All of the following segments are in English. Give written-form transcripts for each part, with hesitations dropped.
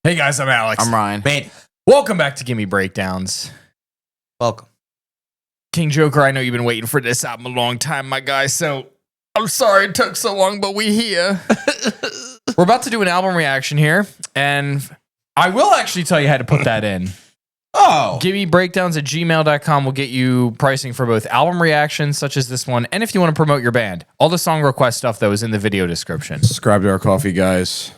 Hey guys, I'm Alex. I'm Ryan. Man, welcome back to Gimme Breakdowns. Welcome. King Joker, I know you've been waiting for this album a long time, my guy, so I'm sorry it took so long, but we here. We're about to do an album reaction here, and I will actually tell you how to put that in. Oh. GimmeBreakdowns@gmail.com will get you pricing for both album reactions, such as this one, and if you want to promote your band. All the song request stuff, though, is in the video description. Subscribe to our coffee, guys.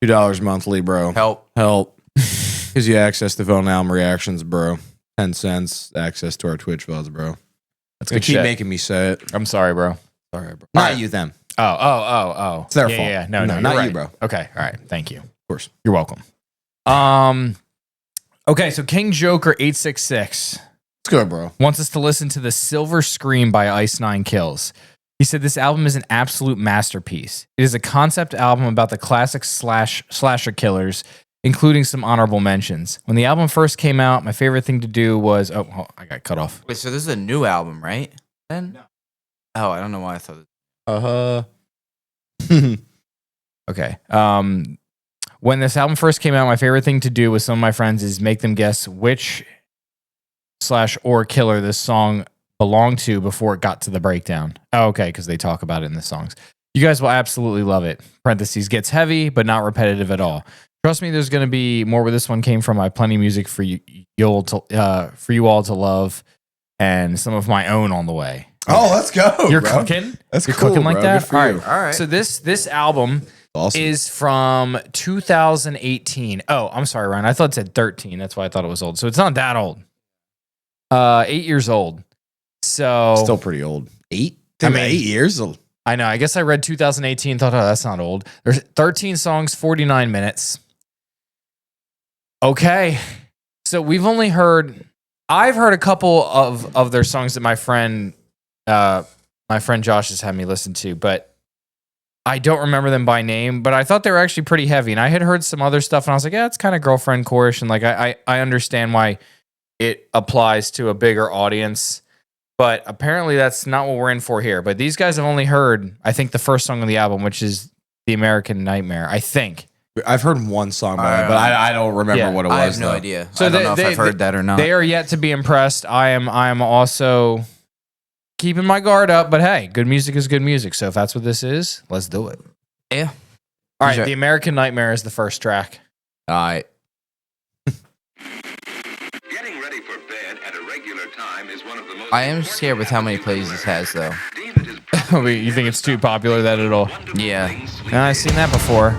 $2 monthly, bro. Help. Gives you access to phone album reactions, bro. 10 cents access to our Twitch VODs, bro. That's They good keep shit. making me say it. I'm sorry, bro. Sorry, bro. Not you, them. Oh. It's their Yeah, fault. Yeah. No, not you're you, right. bro. Okay, all right. Thank you. Of course. You're welcome. Okay, so King Joker 866 Let's go, bro. wants us to listen to The Silver Scream by Ice Nine Kills. He said this album is an absolute masterpiece. It is a concept album about the classic slasher killers, including some honorable mentions. When the album first came out, my favorite thing to do was... Oh, I got cut off. Wait, so this is a new album, right? Then? No. Oh, I don't know why I thought Okay. When this album first came out, my favorite thing to do with some of my friends is make them guess which /or killer this song belonged to before it got to the breakdown. Oh, okay, because they talk about it in the songs. You guys will absolutely love it. Parentheses, gets heavy, but not repetitive at all. Trust me, there's going to be more where this one came from. I have plenty of music for you all to love, and some of my own on the way. Oh, let's go. You're bro. cooking? That's You're cool, cooking like bro. that? Good for you. All right. So this album Awesome. is from 2018. Oh, I'm sorry, Ryan. I thought it said 13. That's why I thought it was old. So it's not that old. 8 years old. So Still pretty old. 8? I mean, 8 years old. I know. I guess I read 2018. Thought, oh, that's not old. There's 13 songs, 49 minutes. Okay. So I've heard a couple of their songs that my friend Josh has had me listen to, but I don't remember them by name. But I thought they were actually pretty heavy, and I had heard some other stuff, and I was like, yeah, it's kind of girlfriend chorus, and like I understand why it applies to a bigger audience. But apparently that's not what we're in for here. But these guys have only heard, I think, the first song on the album, which is The American Nightmare, I think. I've heard one song by it, but I don't remember what it was. I have no though. idea. So I don't know if I've heard that or not. They are yet to be impressed. I am also keeping my guard up, but hey, good music is good music. So if that's what this is, let's do it. Yeah. All right, Sure. The American Nightmare is the first track. All right. Getting ready for bed at a regular time is one of the most I am scared with how many plays this has, though. You think it's too popular that it'll... Yeah. No, I've seen that before.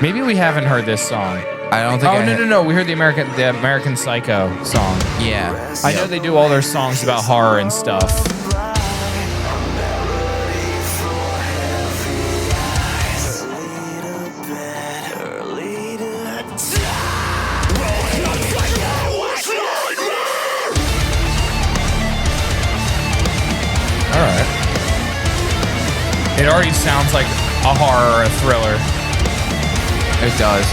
Maybe we haven't heard this song. I don't think No. We heard the American Psycho song. Yeah. I know they do all their songs about horror and stuff. All right. It already sounds like a horror or a thriller. It does.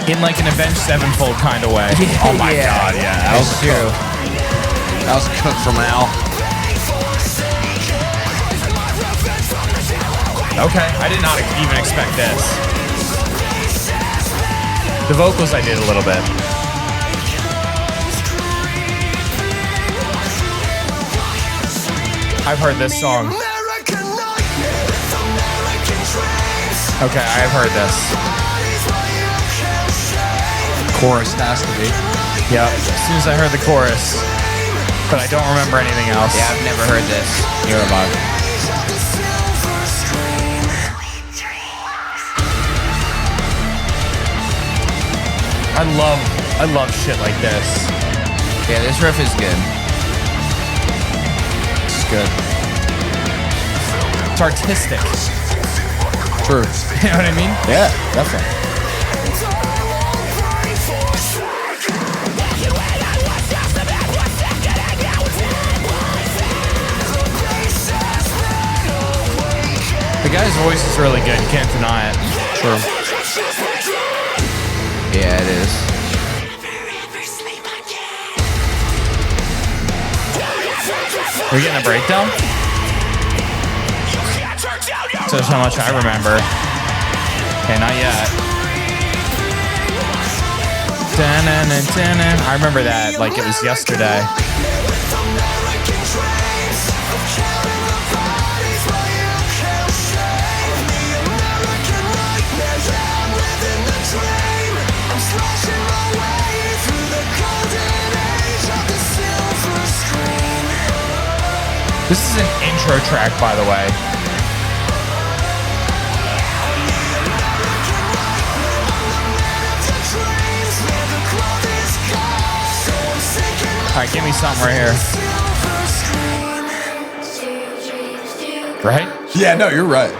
In like an Avenged Sevenfold kind of way. Oh my god, yeah. That was true. That was cooked from Al. Okay, I did not even expect this. The vocals I did a little bit. I've heard this song. Okay, I've heard this. Chorus has to be. Yep, as soon as I heard the chorus. But I don't remember anything else. Yeah, I've never heard this. You're about it. I love shit like this. Yeah, this riff is good. It's good. It's artistic. True. You know what I mean? Yeah, definitely. The guy's voice is really good. You can't deny it. True. Yeah, it is. Are we getting a breakdown? So that's how much I remember. Okay, not yet. I remember that like it was yesterday. This is an intro track, by the way. All right, give me something right here. Right? Yeah, no, you're right.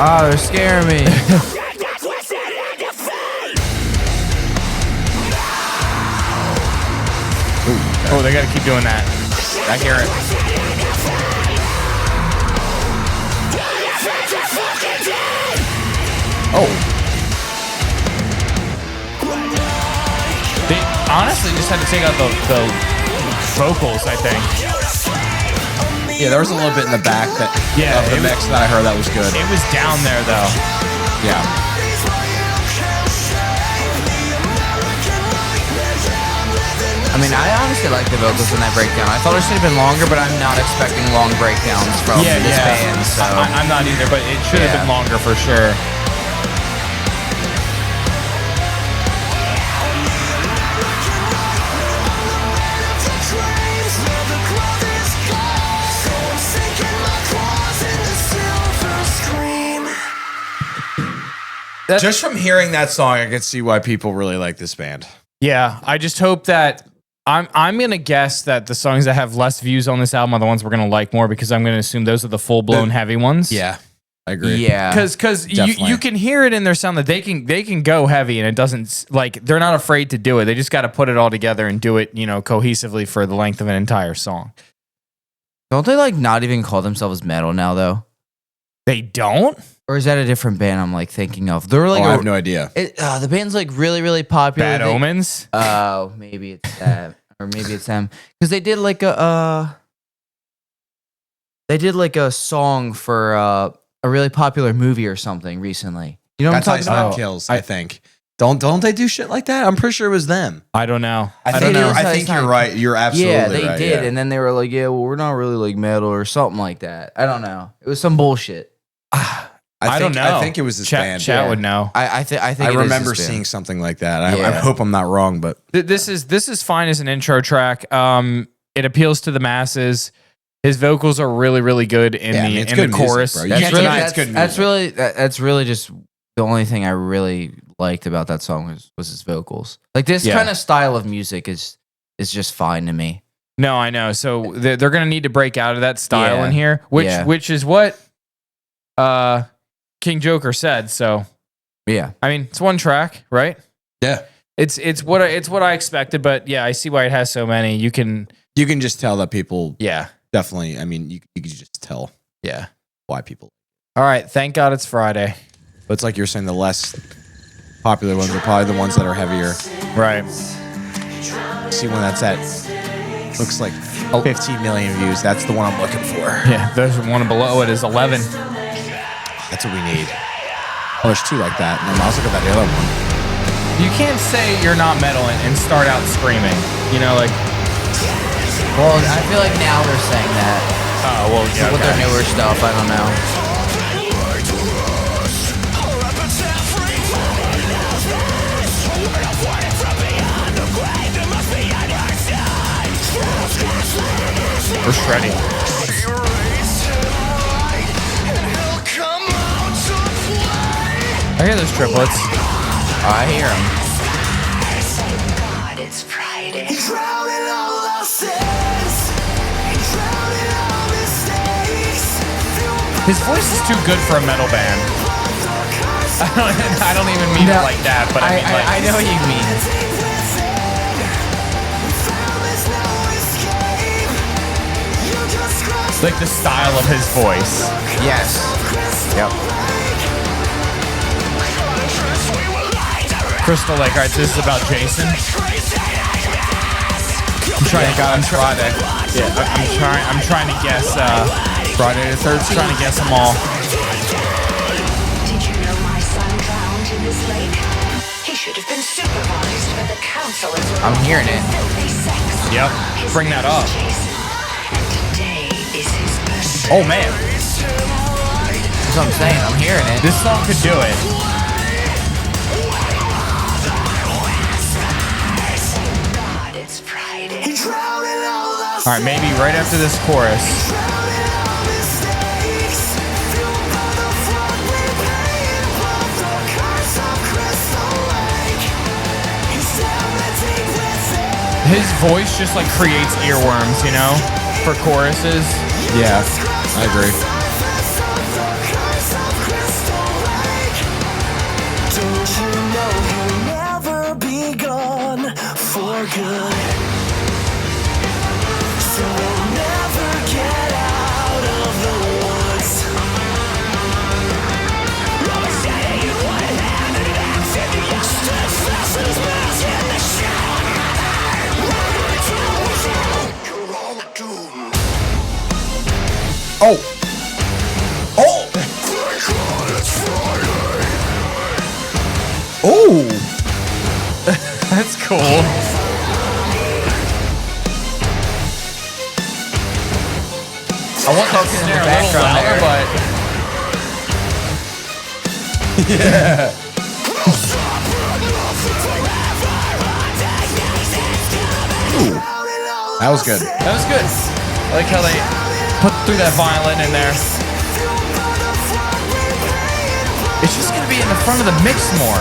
Oh, they're scaring me. Oh, they got to keep doing that. I hear it. Oh. They honestly just had to take out the vocals, I think. Yeah, there was a little bit in the back that of the mix that I heard that was good. It was down there, though. Yeah. I mean, I honestly like the vocals in that breakdown. I thought it should have been longer, but I'm not expecting long breakdowns from this band. So I'm not either, but it should have been longer for sure. Just from hearing that song, I can see why people really like this band. Yeah, I just hope that I'm gonna guess that the songs that have less views on this album are the ones we're gonna like more because I'm gonna assume those are the full blown heavy ones. Yeah, I agree. Yeah, because you can hear it in their sound that they can go heavy and it doesn't like they're not afraid to do it. They just got to put it all together and do it cohesively for the length of an entire song. Don't they like not even call themselves metal now though? They don't. Or is that a different band I'm like thinking of? They're like I have no idea. The band's like really, really popular. Bad Omens. Oh, maybe it's that, or maybe it's them because they did like a song for a really popular movie or something recently. You know what I'm talking about? Kills, I think. Don't they do shit like that? I'm pretty sure it was them. I don't know. I think you're right. You're absolutely right. Yeah, they did, and then they were like, "Yeah, well, we're not really like metal or something like that." I don't know. It was some bullshit. I don't know. I think it was this band. Chat would know. I think I remember seeing something like that. I Yeah. hope I'm not wrong, but This is fine as an intro track. It appeals to the masses. His vocals are really, really good in the chorus. Bro. That's good music. That's really just the only thing I really liked about that song was his vocals. Like this kind of style of music is just fine to me. No, I know. So they're gonna need to break out of that style in here, Yeah. which is what King Joker said. So Yeah. I mean, it's one track, right? yeah, It's what I expected, but yeah, I see why it has so many. You can just tell that people yeah. definitely. I mean, you can just tell why people. All right, thank God it's Friday. But it's like you're saying, the less popular ones are probably the ones that are heavier. Right. See when that's at looks like 15 million views. That's the one I'm looking for. Yeah, there's one below it is 11. That's what we need. Oh, there's two like that. And then I'll look at that other one. You can't say you're not metal and start out screaming. You know, like Well, I feel like now they're saying that. oh well, yeah. With their newer stuff, I don't know. We're shredding. I hear those triplets. I hear them. His voice is too good for a metal band. I don't even mean it like that, but I mean, like, I know what you mean. like the style of his voice. Yes. Yep. Crystal Lake, all right, this is about Jason. I'm trying to guess. Friday the 13th. Trying to guess them all. Did you know my son drowned in this lake? He should have been supervised, but the council is I'm hearing it. Yep. Bring that up. Today is his birthday. Oh man, That's what I'm saying. I'm hearing it. this song could do it. God, it's Friday. All right, maybe right after this chorus. His voice just like creates earworms, you know, for choruses. Yeah, I agree. Don't you know he'll never be gone for good? So we'll never get out of the woods. Robert said he would have an accident. Steadfast as mass in the shadow. You're all doomed. Oh! Oh! Oh! That's cool. I want that snare a little louder, but That was good. that was good. I like how they put through that violin in there. It's just gonna be in the front of the mix more.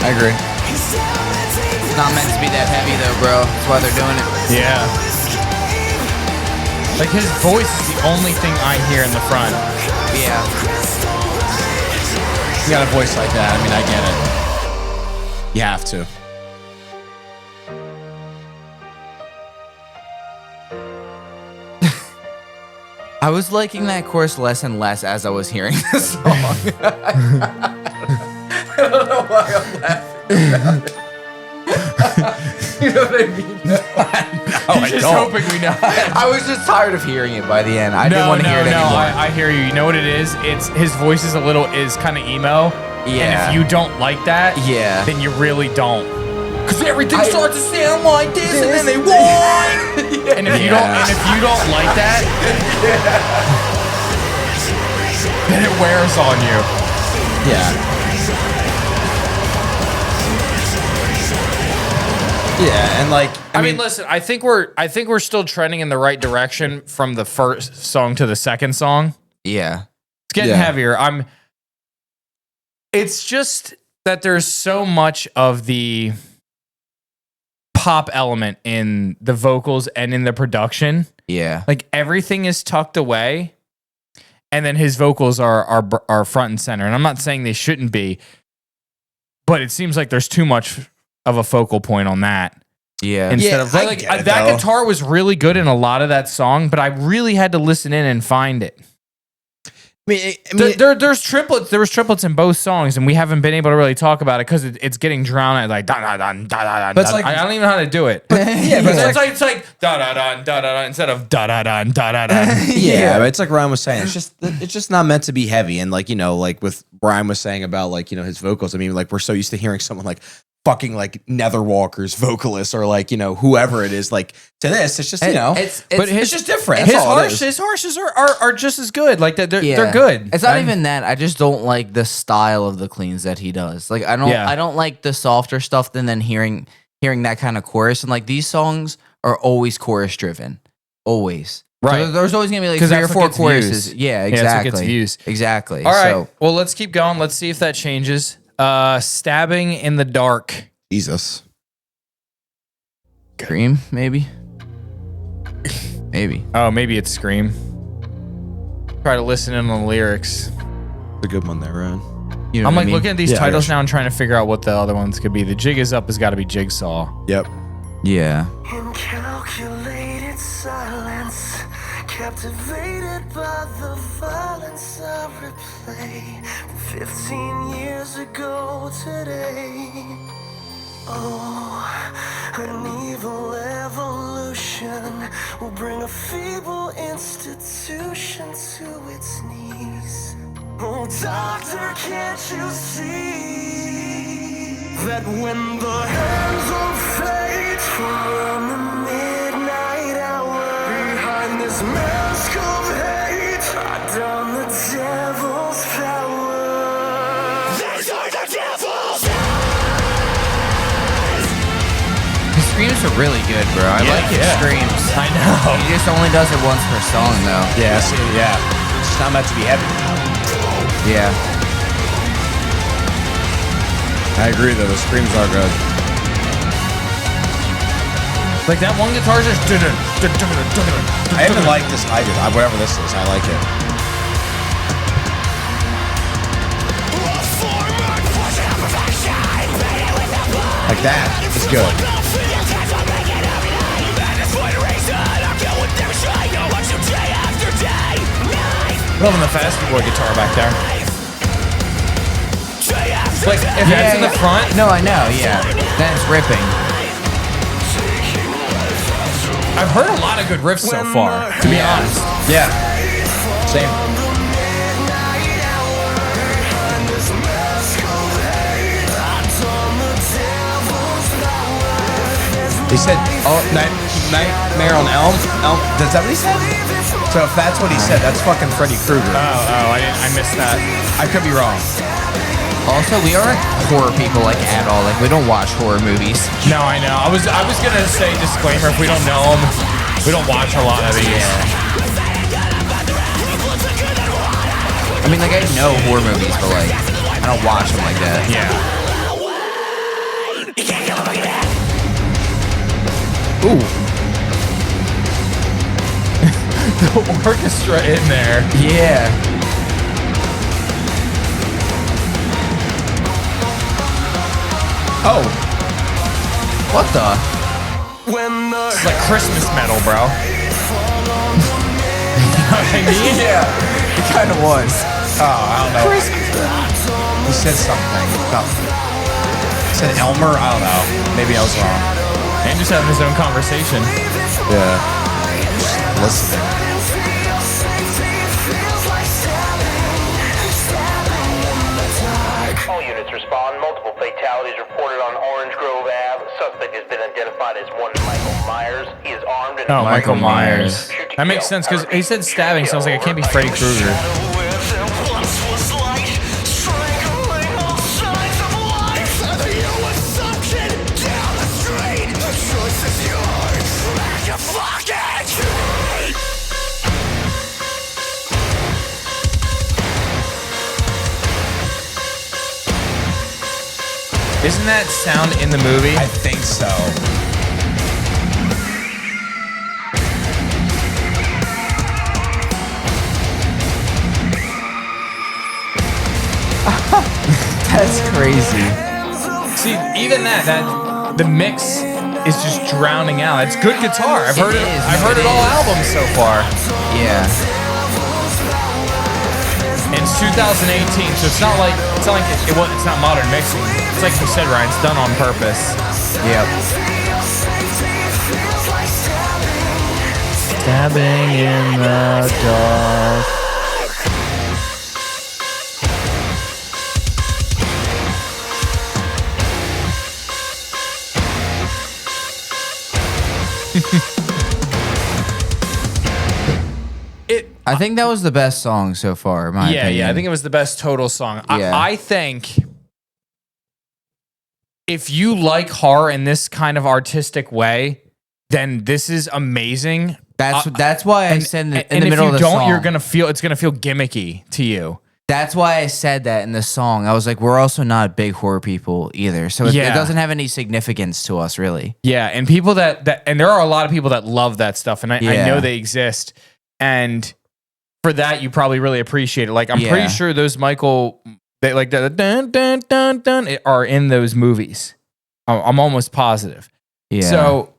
I agree. It's not meant to be that heavy though, bro. That's why they're doing it. Yeah. Like his voice is the only thing I hear in the front. Yeah. You got a voice like that. I mean, I get it. You have to. I was liking that chorus less and less as I was hearing the song. I don't know why I'm laughing. You know what I mean? He's just hoping we know. I was just tired of hearing it by the end. I didn't want to hear it anymore. I hear you. You know what it is? It's his voice is kind of emo. Yeah. And if you don't like that, Yeah. then you really don't. Because everything starts to sound like this, and then they whine. And if you don't like that, then it wears on you. Yeah. Yeah, and like I mean, listen, I think we're still trending in the right direction from the first song to the second song. Yeah. It's getting heavier. It's just that there's so much of the pop element in the vocals and in the production. Yeah. Like everything is tucked away, and then his vocals are front and center. And I'm not saying they shouldn't be, but it seems like there's too much of a focal point on that. Yeah. Instead of that guitar was really good in a lot of that song, but I really had to listen in and find it. I mean, There's triplets. There was triplets in both songs, and we haven't been able to really talk about it because it's getting drowned out. Like da da da da da. But it's like- I don't even know how to do it. yeah, but it's like da da da da da instead of da da da da da da. yeah, but it's like Ryan was saying. It's just not meant to be heavy. And like, you know, like with Brian was saying about like, you know, his vocals. I mean, like we're so used to hearing someone like fucking like Netherwalker's vocalist or like, you know, whoever it is, like to this, it's just, you know, it's just different. His That's all it is. harshes are just as good. Like they're good. It's not even that. I just don't like the style of the cleans that he does. Like I don't like the softer stuff than hearing that kind of chorus. And like these songs are always chorus driven. Always. Right. So there's always gonna be like 'Cause 3 or that's 4 what gets choruses. views. Yeah, that's exactly. what gets views. Exactly. All right. So, Well, let's keep going. Let's see if that changes. Stabbing in the dark. Jesus. Scream, maybe. Maybe. Oh, maybe it's Scream. Try to listen in on the lyrics. The good one there, Ryan. You know I'm what like I mean? looking at these Yeah, I titles gotcha. now and trying to figure out what the other ones could be. The Jig Is Up has got to be Jigsaw. Yep. Yeah. Incalculated silence, captivated by the violence I replay. 15 years ago today, An evil evolution will bring a feeble institution to its knees. Oh, doctor, can't you see that when the hands of fate from the midnight hour behind this mask of hate, I don the devil's power. These are the devil's His screams are really good, bro. I like his screams. I know. He just only does it once per song, though. Yeah, see, yeah. It's not meant to be heavy. Yeah. I agree, though. The screams are good. Like that one guitar just. I even like this. I do. Whatever this is, I like it. Like that is good. Loving the Fasty Boy guitar back there. Like if that's in the front. No, I know. Yeah. Then it's ripping. I've heard a lot of good riffs so far, to be honest. Yeah. Same. He said, "Oh, Nightmare on Elm." Is that what he said? So if that's what he said, that's fucking Freddy Krueger. I missed that. I could be wrong. Also, we aren't horror people like at all. Like we don't watch horror movies. No, I know. I was gonna say disclaimer if we don't know them, we don't watch a lot of these. I mean, like I know horror movies, but like I don't watch them like that. Yeah. Ooh. The orchestra in there. Yeah. Oh, What the? It's like Christmas metal, bro. You know what I mean? Yeah. It kind of was. oh, I don't know. He said something. Oh. He said Elmer. I don't know. Maybe I was wrong. And just having his own conversation. Yeah. Just listening. All units respond. Multiple fatalities reported on Orange Grove Ave. Suspect has been identified as one Michael Myers. He is armed and Oh, Michael Myers. Myers. That makes sense because he said stabbing, so I was like, it can't be Freddy Krueger. Isn't that sound in the movie? I think so. That's crazy. See, even that the mix is just drowning out. It's good guitar. I've heard it. is. I've heard it all albums so far. Yeah. And it's 2018, so it's not like it's not modern mixing. It's like you said, Ryan. It's done on purpose. Yep. Stabbing in the dark. I think that was the best song so far. In my opinion. Yeah. I think it was the best total song. Yeah. I think if you like horror in this kind of artistic way, then this is amazing. That's why I said in the middle of the if you don't, song. you're gonna feel it's gonna feel gimmicky to you. That's why I said that in the song. I was like, we're also not big horror people either, so it Yeah. doesn't have any significance to us, really. Yeah, and people that and there are a lot of people that love that stuff, and I Yeah. know they exist, and for that you probably really appreciate it. Like I'm Yeah. pretty sure those Michael, they like the dun dun dun dun are in those movies. I'm almost positive. Yeah. So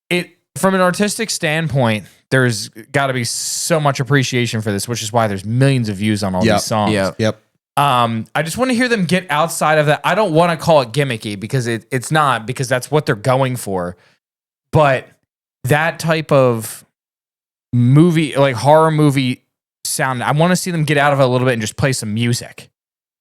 it from an artistic standpoint, there's got to be so much appreciation for this, which is why there's millions of views on all Yep. these songs. Yep. Yep. I just want to hear them get outside of that. I don't want to call it gimmicky because it's not, because that's what they're going for. But that type of movie, like horror movie sound, I want to see them get out of it a little bit and just play some music.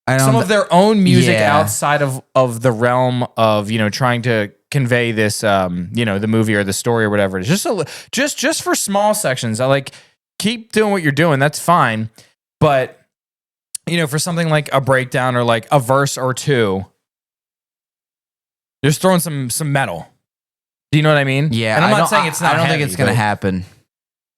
Some of their own music outside of the realm of, trying to convey this, the movie or the story or whatever it is. Just for small sections. I like, keep doing what you're doing. That's fine. But, for something like a breakdown or like a verse or two, just throwing some metal. Do you know what I mean? Yeah. And I'm not saying it's not. I don't think it's going to happen.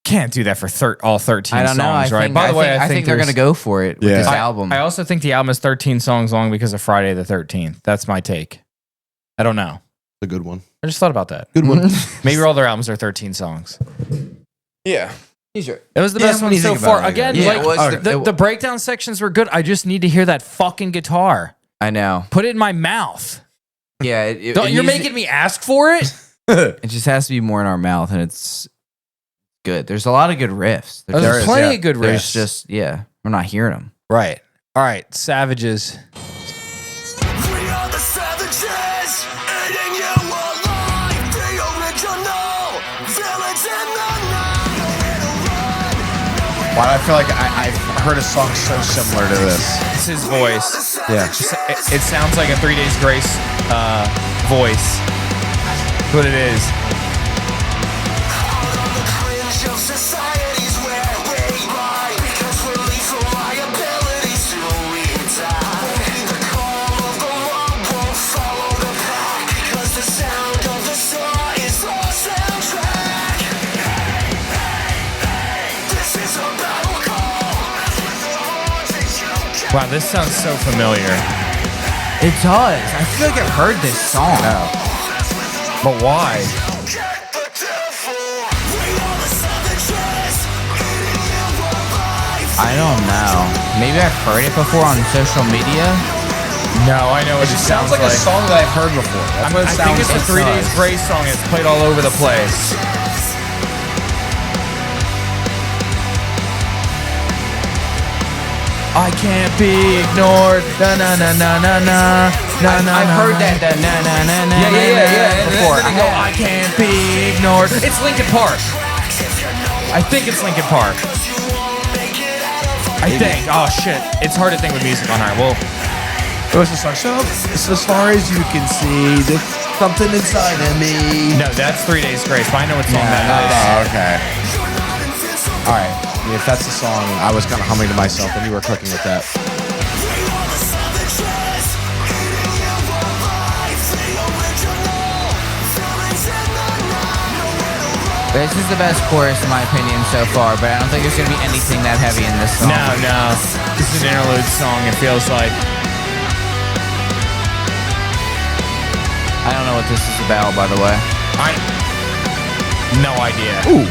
Can't do that for all 13 I don't know. songs, right? By the way, I think they're going to go for it with this album. I also think the album is 13 songs long because of Friday the 13th. That's my take. I don't know. A good one. I just thought about that. Good one. Maybe all their albums are 13 songs. Yeah. It was the best one so far. Again, the breakdown sections were good. I just need to hear that fucking guitar. I know. Put it in my mouth. Yeah. You're making me ask for it? It just has to be more in our mouth, and it's good. There's a lot of good riffs. There's plenty of good riffs. There's just, we're not hearing them. Right. All right, Savages. We are the savages, eating you alive. The original villains in the night. Nowhere to run, Why do I feel like I've heard a song so similar to this? It's his voice. Yeah. It sounds like a 3 Days Grace voice. That's what it is. cringe of society's where we lie. Because we're lethal liabilities till we die. The call of the mob won't follow the pack. Because the sound of the saw is our soundtrack. This is a battle call. Wow, this sounds so familiar. It does. I feel like I've heard this song. But why? I don't know. Maybe I've heard it before on social media. No, I know what it sounds like. a song that I've heard before. That's what it I think sounds it's a like. 3 Days Grace song. It's played all over the place. I can't be ignored. Na na na na na na. I've heard that. Before. I can't be ignored. It's Linkin Park. I think it's Linkin Park. I think. Oh shit! It's hard to think with music on. All right, well, It was the song. So as far as you can see, there's something inside of me. no, that's 3 Days Grace. But I know what song that is. Oh, okay. All right. If that's the song, I was kind of humming to myself, and you were cooking with that. This is the best chorus in my opinion so far, but I don't think there's going to be anything that heavy in this song. No. This is an interlude song. It feels like. I don't know what this is about, by the way. No idea. Ooh,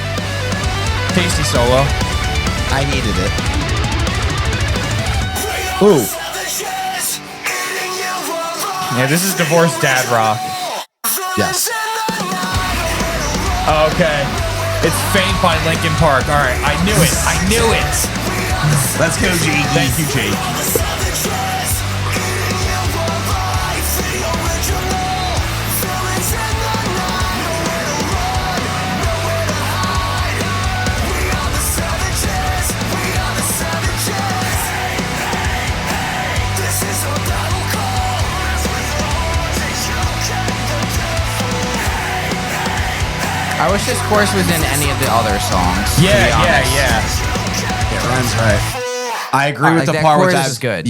Tasty solo. I needed it. Ooh, Yeah, this is divorced dad rock. yes. Okay. It's Faint by Linkin Park. All right, I knew it. Let's go, Jake. Thank you, Jake. I wish this chorus was in any of the other songs. to be honest. Yeah, Ryan's right. I agree with like the that part with chorus that. is good.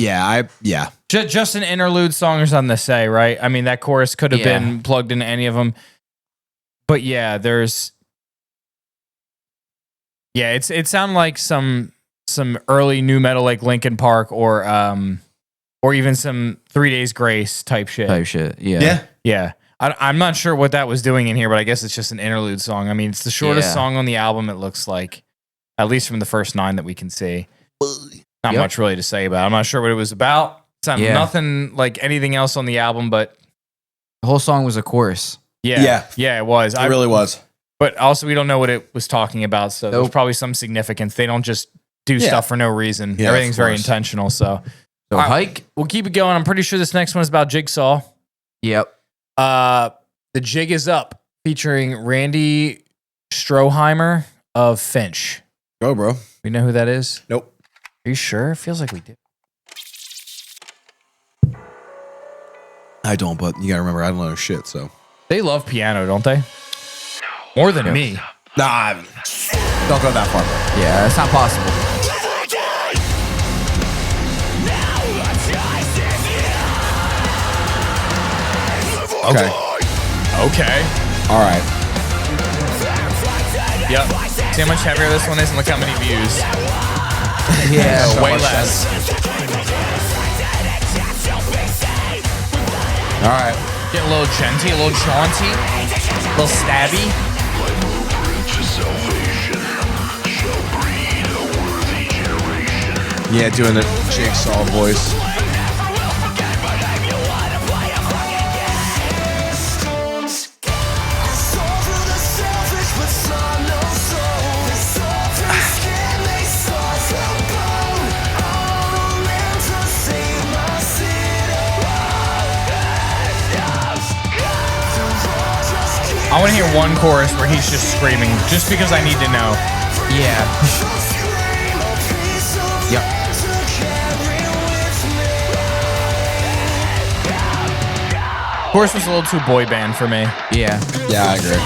Yeah. Just an interlude song or something to say, right? I mean, that chorus could have Yeah. been plugged into any of them. But yeah, it sounded like some early new metal like Linkin Park or even some 3 Days Grace type shit. Yeah. I'm not sure what that was doing in here, but I guess it's just an interlude song. I mean, it's the shortest Yeah. song on the album, it looks like, at least from the first 9 that we can see. Not Yep. much really to say about it. I'm not sure what it was about. Sounded Yeah. nothing like anything else on the album, but The whole song was a chorus. yeah, it was. It really was. But also, we don't know what it was talking about, so there's Nope. probably some significance. They don't just do Yeah. stuff for no reason. Yeah, Everything's of very course. intentional. So So hike. We'll keep it going. I'm pretty sure this next one is about Jigsaw. Yep. The Jig Is Up, featuring Randy Stroheimer of Finch. Go, bro. We know who that is? Nope. Are you sure? It feels like we do. I don't, but you gotta remember, I don't know shit, so. They love piano, don't they? More than me. Nah, don't go that far, bro. Yeah, that's not possible. Okay. Okay. All right. Yep. See how much heavier this one is and look how many views. Yeah. So Way much less. All right. Get a little genty, a little jaunty, a little stabby. Yeah, doing the Jigsaw voice. I want to hear one chorus where he's just screaming, just because I need to know. Yeah. Yep. Chorus was a little too boy band for me. Yeah. Yeah, I agree.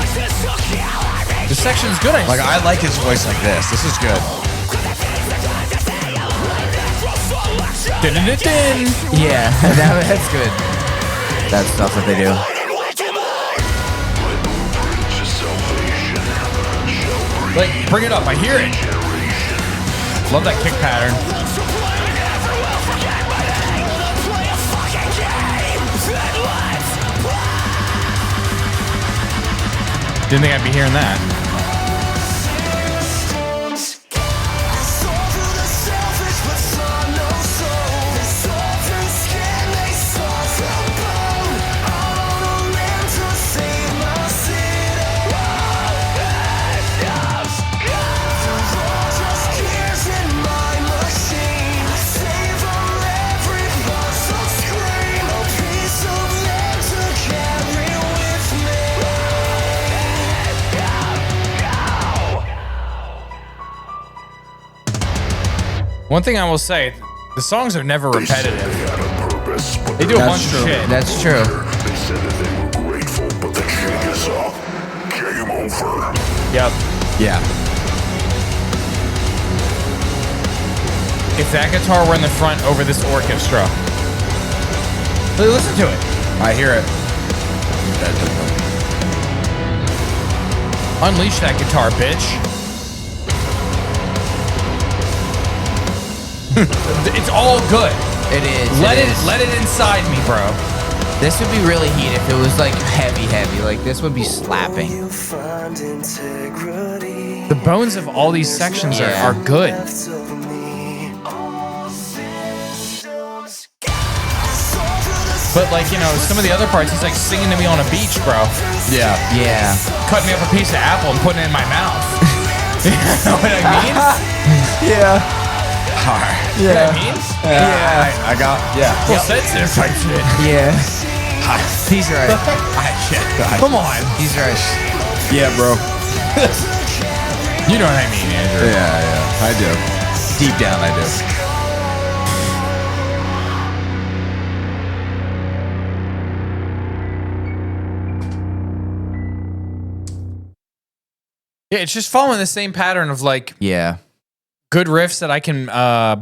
The section's good. Like, I like his voice like this. This is good. Dun-dun-dun-dun. Yeah. That's good. That stuff that they do. Like, bring it up. I hear it. Love that kick pattern. Didn't think I'd be hearing that. One thing I will say, the songs are never repetitive. They do a bunch of shit. That's true. They said that they were grateful, but the Jig Is Up. Game over. Yep. Yeah. If that guitar were in the front over this orchestra. Listen to it. I hear it. Unleash that guitar, bitch. It's all good. It is. Let it it is. let it inside me, bro. This would be really heat if it was like heavy. Like this would be slapping. The bones of all these sections Yeah. are good. But like, you know, some of the other parts, he's like singing to me on a beach, bro. Yeah. Yeah. Cutting me up a piece of apple and putting it in my mouth. You know what I mean? Yeah. All right. You know what I mean? Yeah. I got, yeah. Full sensitive type shit. Yeah. He's right. Come on. He's right. Yeah, bro. You know what I mean, Andrew. Yeah, I do. Deep down, I do. Yeah, it's just following the same pattern of like Yeah. good riffs that I can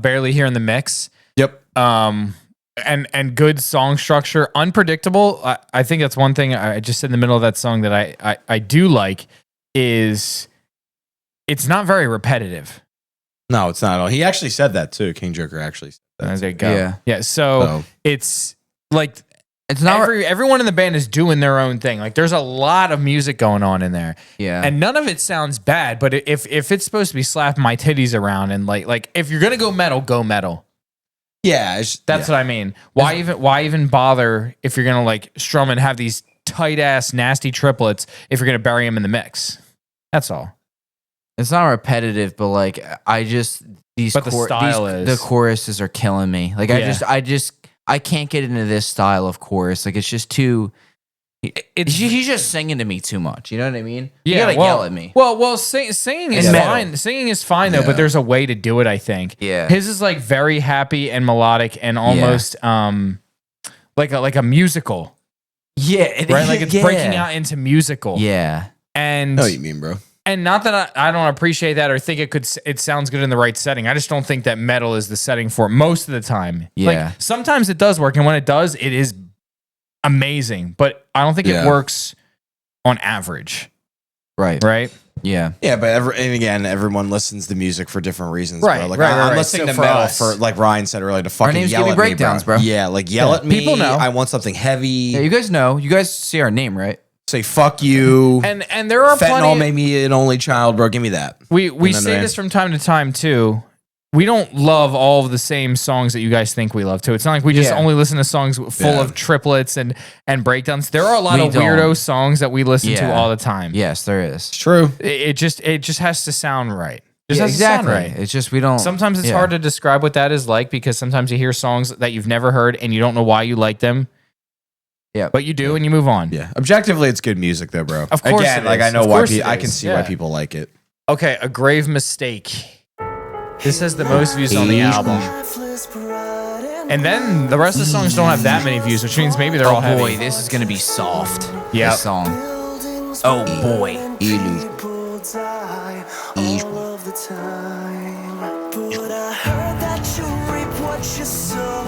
barely hear in the mix. Yep. And good song structure, unpredictable. I think that's one thing I just said in the middle of that song that I do like is it's not very repetitive. No, it's not at all. He actually said that too. King Joker actually said that. There you go. Yeah. Yeah. So it's like It's not. everyone in the band is doing their own thing. Like there's a lot of music going on in there. Yeah. And none of it sounds bad, but if it's supposed to be slapping my titties around and like if you're gonna go metal, go metal. Yeah. That's what I mean. Why even bother if you're gonna like strum and have these tight ass nasty triplets if you're gonna bury them in the mix? That's all. It's not repetitive, but like I just But the style is. the choruses are killing me. Like I can't get into this style of chorus. Like it's just too. He's just singing to me too much. You know what I mean? You gotta yell at me. Well, singing is fine. Singing is fine though, but there's a way to do it. I think. Yeah. His is like very happy and melodic and almost like a musical. Yeah. Right. Like it's breaking out into musical. Yeah. And know what you mean, bro. And not that I don't appreciate that or think it sounds good in the right setting. I just don't think that metal is the setting for it most of the time. Yeah. Like sometimes it does work, and when it does, it is amazing. But I don't think it works on average. Right. Right. Yeah. Yeah, but and again, everyone listens to music for different reasons, Right, bro. Like right, I'm right. listening So to for metal us- for, like Ryan said earlier, to fucking name's yell Gimme at Breakdowns, me, bro. Yeah, like yell at me. People know. I want something heavy. Yeah, you guys know. You guys see our name, right? Say fuck you. And there are Fentanyl plenty. made me an only child, bro. Give me that. We You know say what I this from time to time too. We don't love all of the same songs that you guys think we love too. It's not like we just only listen to songs full of triplets and breakdowns. There are a lot We of weirdo don't. songs that we listen to Yeah. all the time. Yes, there is. It's true. It just has to sound right. It just Yeah, has to sound exactly. right. It's just we don't. Sometimes it's hard to describe what that is like because sometimes you hear songs that you've never heard and you don't know why you like them. Yeah, but you do and you move on. Yeah, objectively, it's good music though, bro. Of course Again, it like is. I know Of why course it I can is. see Yeah. why people like it. Okay, A Grave Mistake. This has the most views on the album. And then the rest of the songs don't have that many views, which means maybe they're all heavy. boy, this is gonna be soft. Yep. This song. Oh boy. But I heard that you reap what you sow.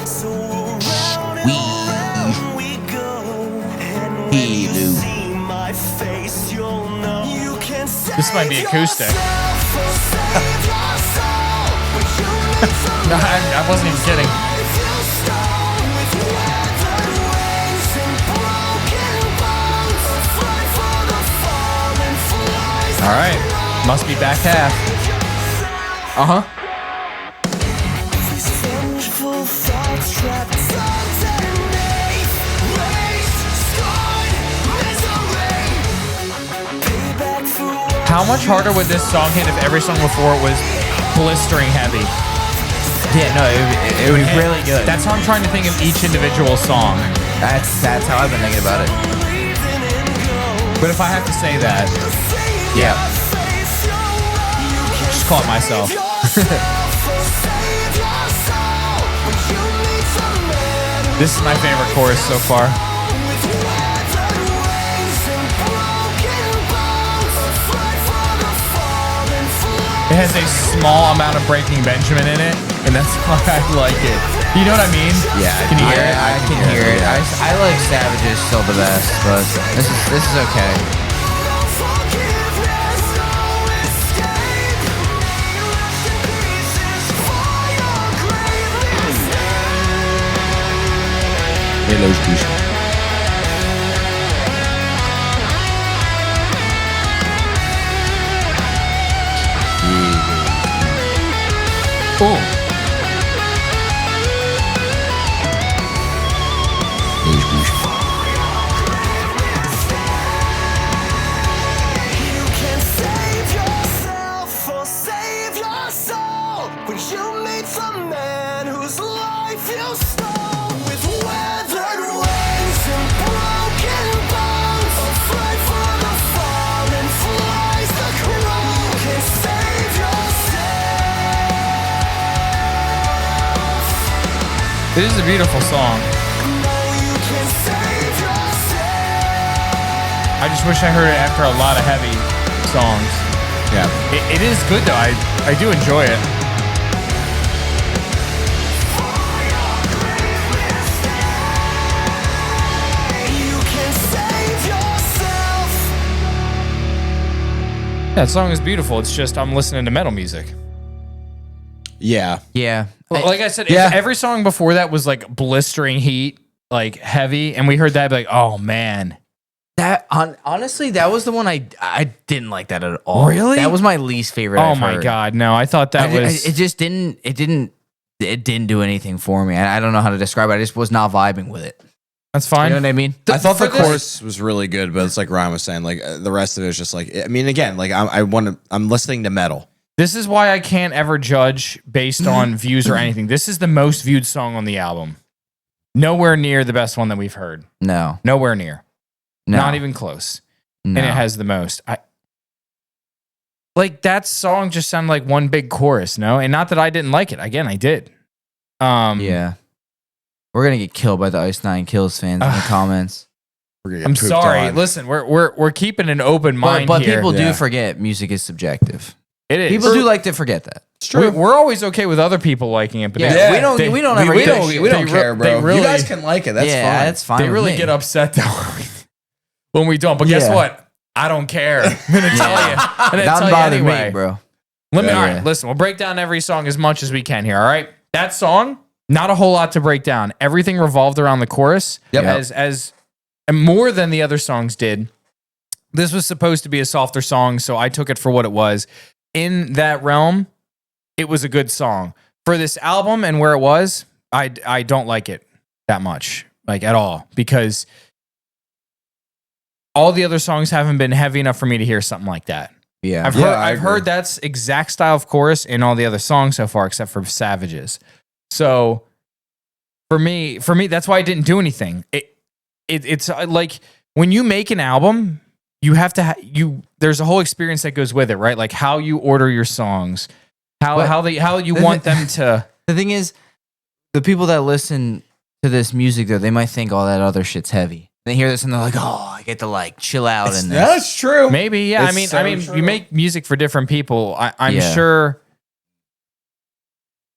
So around and around we go. And when you see my face, you'll know you can save This might be acoustic. yourself or save your soul. But you need some No, I wasn't even kidding. life you stole with weathered wings and broken bones. A fight for the fallen flies. All right. Must be back half. Uh-huh. These vengeful thoughts trapped underneath race scarred misery. Payback for what How much harder would this song hit if every song before it was blistering heavy? Yeah, no, it would be really good. That's how I'm trying to think of each individual song. That's how I've been thinking about it. But if I have to say that, Yeah. just caught myself. This is my favorite chorus so far. It has a small amount of Breaking Benjamin in it, and that's why I like it. You know what I mean? Yeah, Can you hear it? I can hear it. I like Savages still the best, but this is okay. Halo's douche. Ooh. You can save yourself or save your soul when you meet the man whose life you stole with weathered wings and broken bones. A fight for the fallen flies the crow. You can save yourself. It is a beautiful song. No, you can save yourself. I just wish I heard it after a lot of heavy songs. Yeah. It is good though. I do enjoy it. You can save yourself. That song is beautiful. It's just I'm listening to metal music. Yeah. Yeah. Well, like I said, Yeah. if every song before that was like blistering heat, like heavy, and we heard that, I'd be like, oh man. Honestly, that was the one I didn't like that at all. Really? That was my least favorite. Oh I've my heard. god, no! I thought that was. It just didn't do anything for me. I don't know how to describe it. I just was not vibing with it. That's fine. You know what I mean? I thought the for this- chorus was really good, but it's like Ryan was saying, like the rest of it is just like, I mean, again, like I'm listening to metal. This is why I can't ever judge based on views or anything. This is the most viewed song on the album. Nowhere near the best one that we've heard. No. Nowhere near. No. Not even close. No. And it has the most. Like that song just sounded like one big chorus, no? And not that I didn't like it. Again, I did. Yeah. We're gonna get killed by the Ice Nine Kills fans in the comments. I'm sorry. Listen, we're keeping an open mind But here. people do forget music is subjective. It is. People do like to forget that. It's true. We're always okay with other people liking it, but Yeah, they, we don't ever we give a don't, shit. we don't They care, re- bro. they really- You guys can like it. That's yeah, fine. that's fine. they with really me. get upset though when we don't. But guess Yeah. what? I don't care. I'm gonna tell you. I'm gonna Doesn't tell you bother anyway. me, bro. All Yeah. right, listen, we'll break down every song as much as we can here, all right? That song, not a whole lot to break down. Everything revolved around the chorus Yep. as and more than the other songs did. This was supposed to be a softer song, so I took it for what it was. In that realm, it was a good song. For this album and where it was, I don't like it that much, like at all, because all the other songs haven't been heavy enough for me to hear something like that. Yeah. I've heard that's exact style of chorus in all the other songs so far, except for Savages. So for me, that's why I didn't do anything. It's like when you make an album, you have to there's a whole experience that goes with it, right? Like how you order your songs, how you want them to. The thing is, the people that listen to this music, though, they might think all that other shit's heavy. They hear this and they're like, "Oh, I get to like chill out in this." That's true. Maybe, yeah. It's I mean, so you true. make music for different people. I'm Yeah. sure.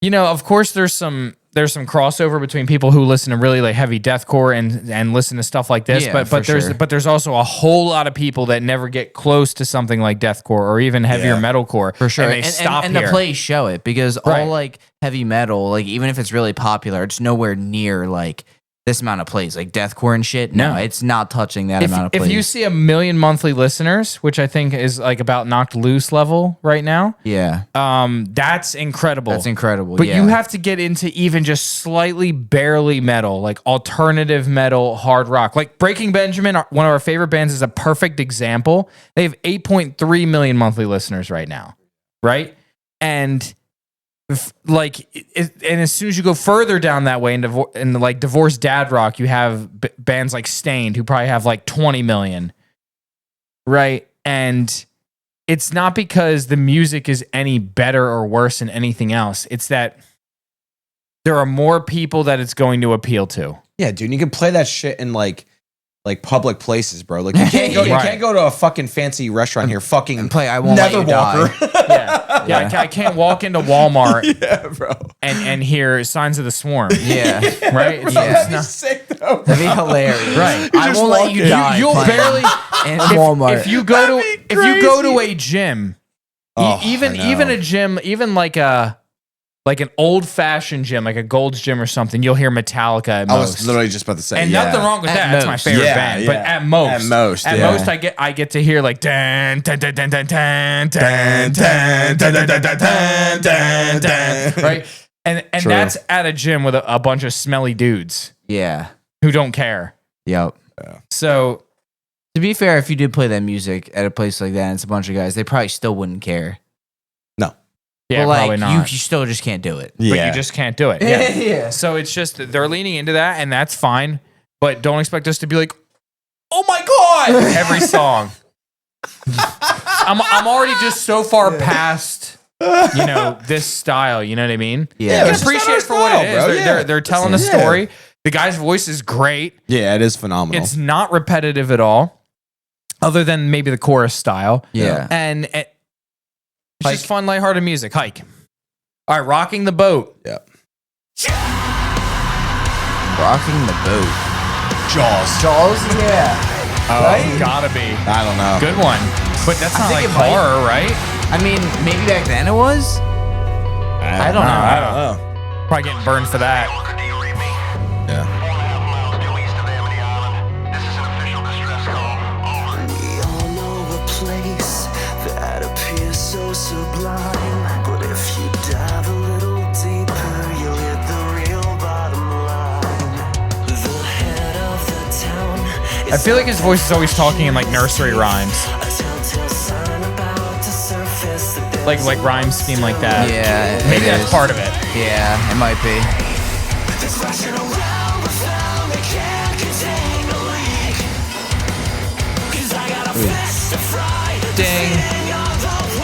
You know, of course, there's some crossover between people who listen to really like heavy deathcore and listen to stuff like this. Yeah, but for sure. there's also a whole lot of people that never get close to something like deathcore or even heavier Yeah. metalcore. For sure. and they stop and here. the plays show it because Right. all like heavy metal, like even if it's really popular, it's nowhere near like this amount of plays, like deathcore and shit. No, No. it's not touching that amount of If plays. you see 1 million monthly listeners, which I think is like about Knocked Loose level right now, yeah, that's incredible. that's incredible. But yeah. you have to get into even just slightly barely metal, like alternative metal, hard rock. Like Breaking Benjamin, one of our favorite bands, is a perfect example. They have 8.3 million monthly listeners right now, right? And and as soon as you go further down that way in like divorced dad rock, you have bands like Stained who probably have like 20 million, right? And it's not because the music is any better or worse than anything else. It's that there are more people that it's going to appeal to. Yeah, dude, you can play that shit in like public places, bro. Like you can't go, you Right. can't go to a fucking fancy restaurant here, fucking and play I Won't Let You Die. Yeah. I can't walk into Walmart yeah, bro. and hear Signs of the Swarm, Yeah, right? It's Yeah. not- Sick though. that'd be hilarious. Right. I just Won't Let walk You in. Die. You'll playing barely in Walmart. if you go to That'd be if you go to crazy. a gym, Oh, even I know. a gym, even like an old fashioned gym, like a Gold's Gym or something, you'll hear Metallica at I most. was literally just about to say, and yeah. nothing wrong with At that. That's my most. favorite Yeah, band. yeah. But at most, yeah. I get to hear like dun dun dun dun dun dun dun dun dun dun dun dun dun dun, right? And True. that's at a gym with a bunch of smelly dudes yeah, who don't care. yep. So To be fair, if you did play that music at a place like that and it's a bunch of guys, they probably still wouldn't care. No. yeah, but like, probably not. you still just can't do it. But you just can't do it. Yeah. Yeah. So it's just that they're leaning into that, and that's fine. But don't expect us to be like, "Oh my god!" every song. I'm already just so far past, this style. You know what I mean? Yeah. I it's can just appreciate not it for our what it style, is. bro. They're, Yeah. they're telling a Yeah. story. The guy's voice is great. Yeah, it is phenomenal. It's not repetitive at all, other than maybe the chorus style. Yeah. And it's just fun, lighthearted music. Hike. All right, Rocking the Boat. yeah. Rocking the boat. Jaws. Jaws? Yeah. Oh, gotta be. I don't know. Good one. But that's not like think it might- horror, right? I mean, maybe back then it was. I don't know. I don't know. Probably getting burned for that. Walker, do you read me? Yeah. 4.5 miles due east of Amity Island. This is an official distress call. Over. We all know a place that appears so sublime, but if you dive a little deeper, you'll hit the real bottom line. The head of I feel like his voice is always talking in like nursery rhymes. Like rhyme scheme like that. Yeah, Maybe it that's is. part of it. Yeah, it might be. Ding.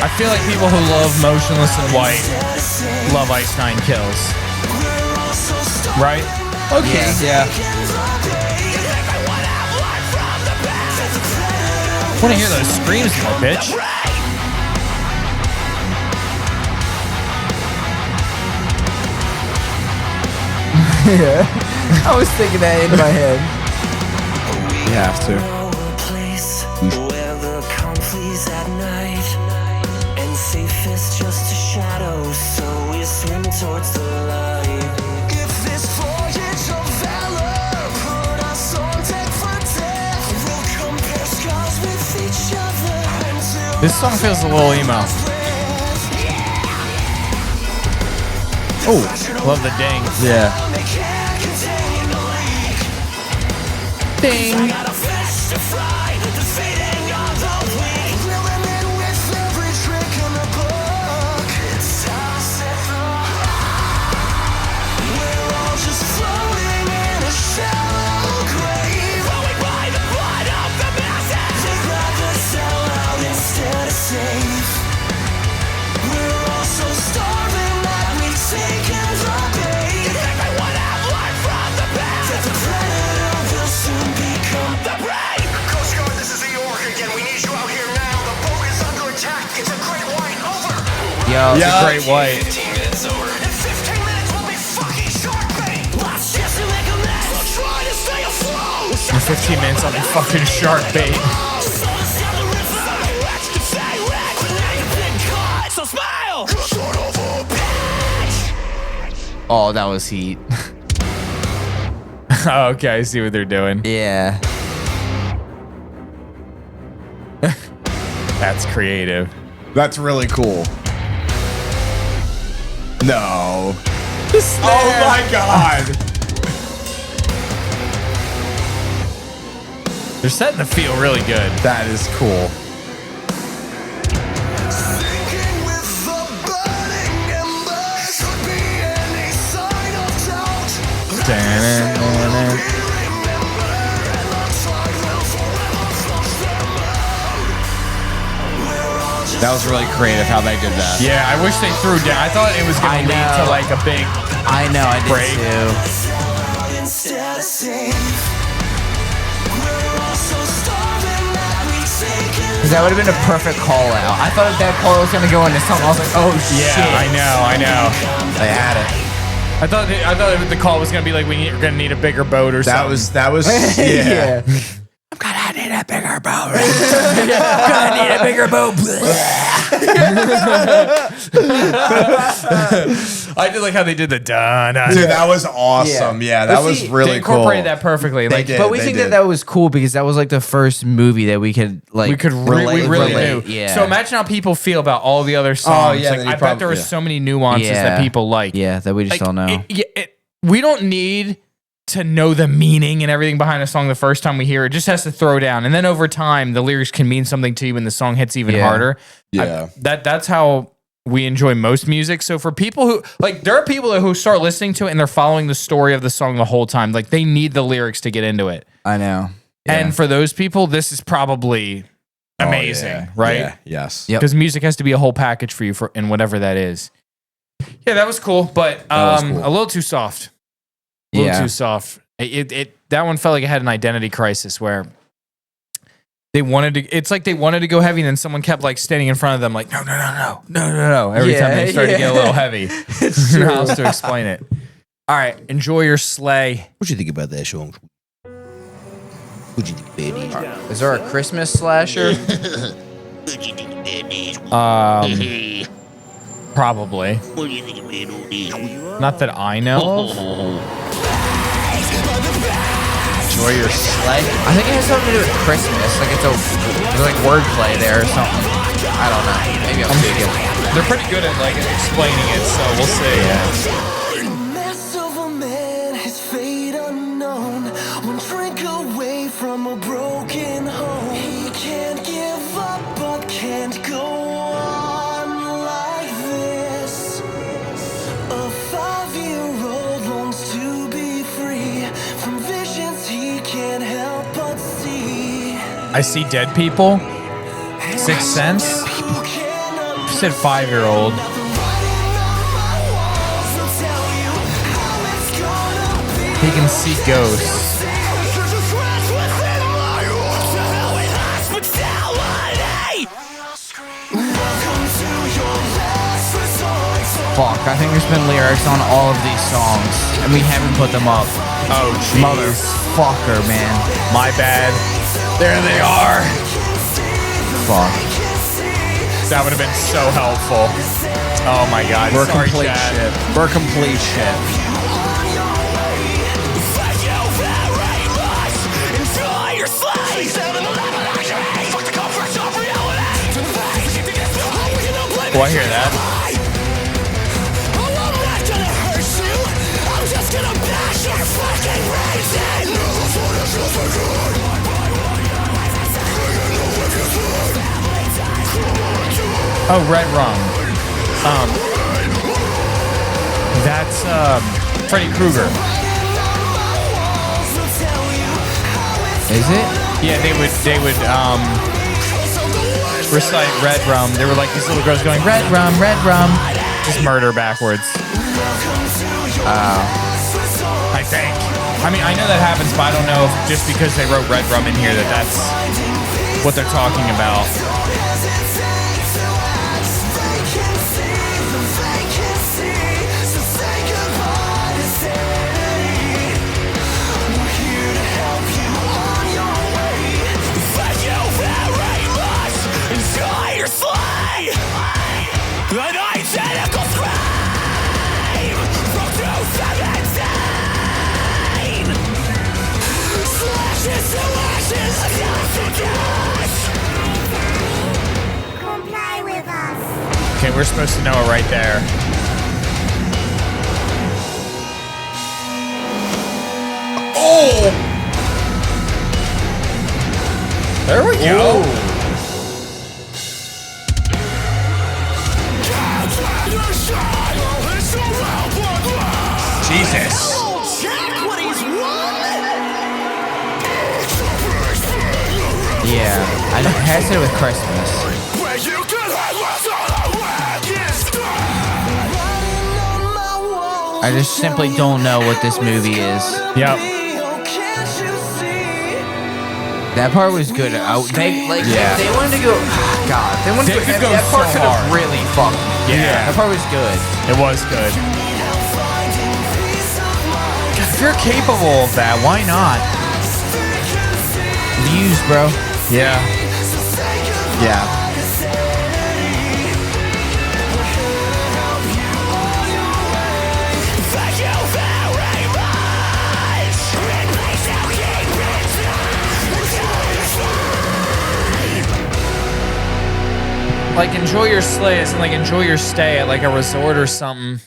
I feel like people who love Motionless in White love Ice Nine Kills. Right? Okay. Yeah. I want to hear those screams more, bitch. I was thinking that in my head. You have to. Where the conflicts at night and safest just a shadow, so we swim towards the light. If this voyage of valor put us on deck for death, we'll compare scars with each other until This song feels a little emo. Oh, Love the ding. yeah. Ding. Coast Guard, this is the York again. We need you out here now. The boat is under attack. It's a great white. Over. Yo, It's a great white. 15 minutes over. In 15 minutes, we'll be fucking shark bait. Last chance to make a mess. We'll try to stay afloat. In 15 minutes, I'll be fucking shark bait. So smile. oh, that was heat. Oh, okay, I see what they're doing. Yeah. That's creative. That's really cool. No. Oh my god. They're setting the feel really good. That is cool. Sinking with the burning embers, could be any sign of doubt. That was really creative how they did that. Yeah, I wish they threw down. I thought it was I going to lead to know. like a big. I know, I did Break. too. Instead of safe, we're all so starving that we take it. Because that would have been a perfect call out. I thought that call was going to go into something. I was like, oh Yeah, shit. I know. They had it. I thought the call was going to be like we're going to need a bigger boat or something. That was yeah. I'm gonna need a bigger boat. Gonna need a bigger boat. I did like how they did the dun. Dude, that was awesome. Yeah, that But was see, really They cool. incorporated that perfectly. They Like, did. But we they think did. that was cool because that was like the first movie that we could like. we could relate- we really relate, knew. yeah. So imagine how people feel about all the other songs. yeah, Like, then you I bet there was yeah. so many nuances that people like. Yeah, that we just Like, don't know. we don't need to know the meaning and everything behind a song the first time we hear it. Just has to throw down, and then over time, the lyrics can mean something to you when the song hits even Yeah. harder. Yeah. That's how we enjoy most music. So for people who like, there are people who start listening to it and they're following the story of the song the whole time. Like they need the lyrics to get into it. I know. And for those people, this is probably amazing, Oh, yeah. right? Yeah. Yes. Yep. Because music has to be a whole package for you for and whatever that is. Yeah, that was cool, but was cool. a little too soft. A little Yeah. too soft. That one felt like it had an identity crisis where they wanted to. It's like they wanted to go heavy, and then someone kept like standing in front of them, like no. Every time they started to get a little heavy. It's true. How else to explain it? All right, enjoy your sleigh. What do you think about that song? What do you think, baby? Is there a Christmas slasher? Probably. Not that I know of. enjoy your sleigh. I think it has something to do with Christmas. Like there's like wordplay there or something. I don't know. Maybe I'm thinking. They're pretty good at like explaining it, so we'll see. A mess of a man, his fate unknown. One drink away from a broken home. He can't give up, but can't go on like this. A 5-year-old longs to be free from visions he can't help but see. I see dead people. Sixth Sense. You said 5-year-old. He can see ghosts. Fuck, I think there's been lyrics on all of these songs, and we haven't put them up. Oh, jeez. Motherfucker, man. My bad. There they are. Fuck. That would have been so helpful. Oh my god. We're Sorry, complete Chad. shit. We're complete shit. Oh, I hear that. Oh, Red Rum. That's Freddy Krueger. Is it? Yeah, they would recite Red Rum. They were like these little girls going Red Rum, just murder backwards. I think. I mean, I know that happens, but I don't know if just because they wrote Red Rum in here that's what they're talking about. Comply with us. Okay, we're supposed to know it right there. Oh! There we go. Jesus. Yeah. I know it has to do with Christmas. I just simply don't know what this movie is. Yep. That part was good. They wanted to go. God, they wanted They to could go that part so could have hard. really fucked me. Yeah. That part was good. It was good. If you're capable of that, why not? Views, bro. Yeah. Yeah. Like, enjoy your sleigh. It's like enjoy your stay at like a resort or something.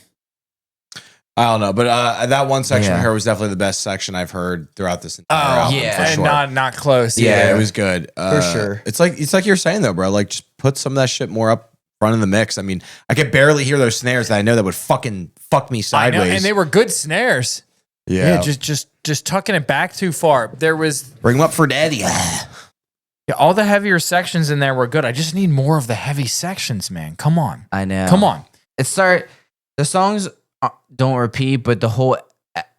I don't know, but that one section Yeah. here was definitely the best section I've heard throughout this entire album. yeah. for And sure. not close. Yeah, it was good For sure. It's like you're saying though, bro. Like, just put some of that shit more up front in the mix. I mean, I could barely hear those snares that I know that would fucking fuck me I know, sideways. and they were good snares. yeah. Just tucking it back too far. There was Bring them up for daddy. all the heavier sections in there were good. I just need more of the heavy sections, man. Come on. I know. Come on. The songs don't repeat, but the whole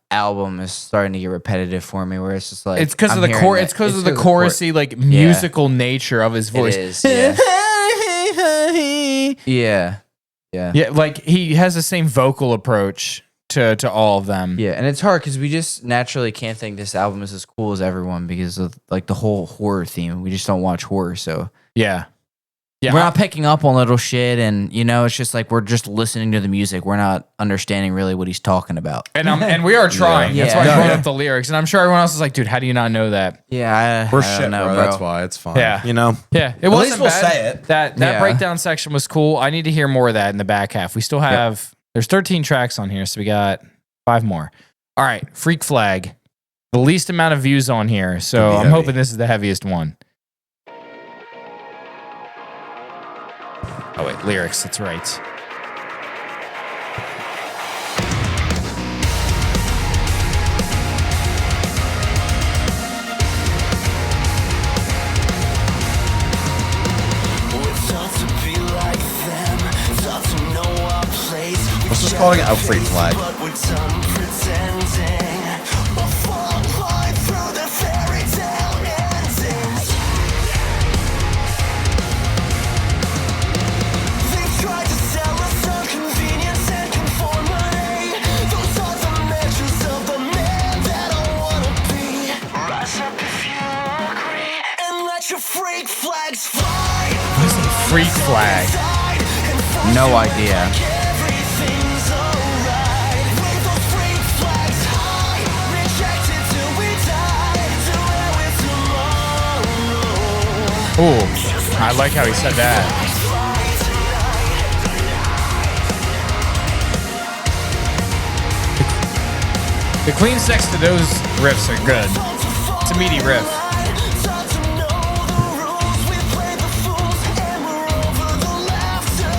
album is starting to get repetitive for me. Where it's just like It's because of the chorus. It's because of the chorusy, like musical nature of his voice. It is. Yeah. yeah. Yeah. Yeah, like he has the same vocal approach to all of them. Yeah, and it's hard because we just naturally can't think this album is as cool as everyone because of like the whole horror theme. We just don't watch horror, so Yeah. Yeah, we're not picking up on little shit, and it's just like we're just listening to the music. We're not understanding really what he's talking about. and we are trying. That's Yeah. why I brought Yeah. up the lyrics, and I'm sure everyone else is like, dude, how do you not know that? Yeah, We're I don't shit, know, bro. That's why it's fine. Yeah. You know? Yeah, it At wasn't least we'll bad. say it. That Yeah. breakdown section was cool. I need to hear more of that in the back half. We still have there's 13 tracks on here, so we got 5 more. All right, Freak Flag, the least amount of views on here, so Could be I'm heavy. hoping this is the heaviest one. Oh wait, lyrics. That's right. Let's just call it a Freak Flag. Freak flags fly. What is a Freak Flag? No idea. Everything's alright. Wave those freak flags high. Rejected till we die. To where we're tomorrow. Ooh, I like how he said that. The clean sex to those riffs are good. It's a meaty riff. Time to know the rules. We play the fools and we're over the laughter.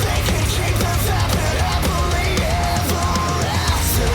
They can keep us happily ever after.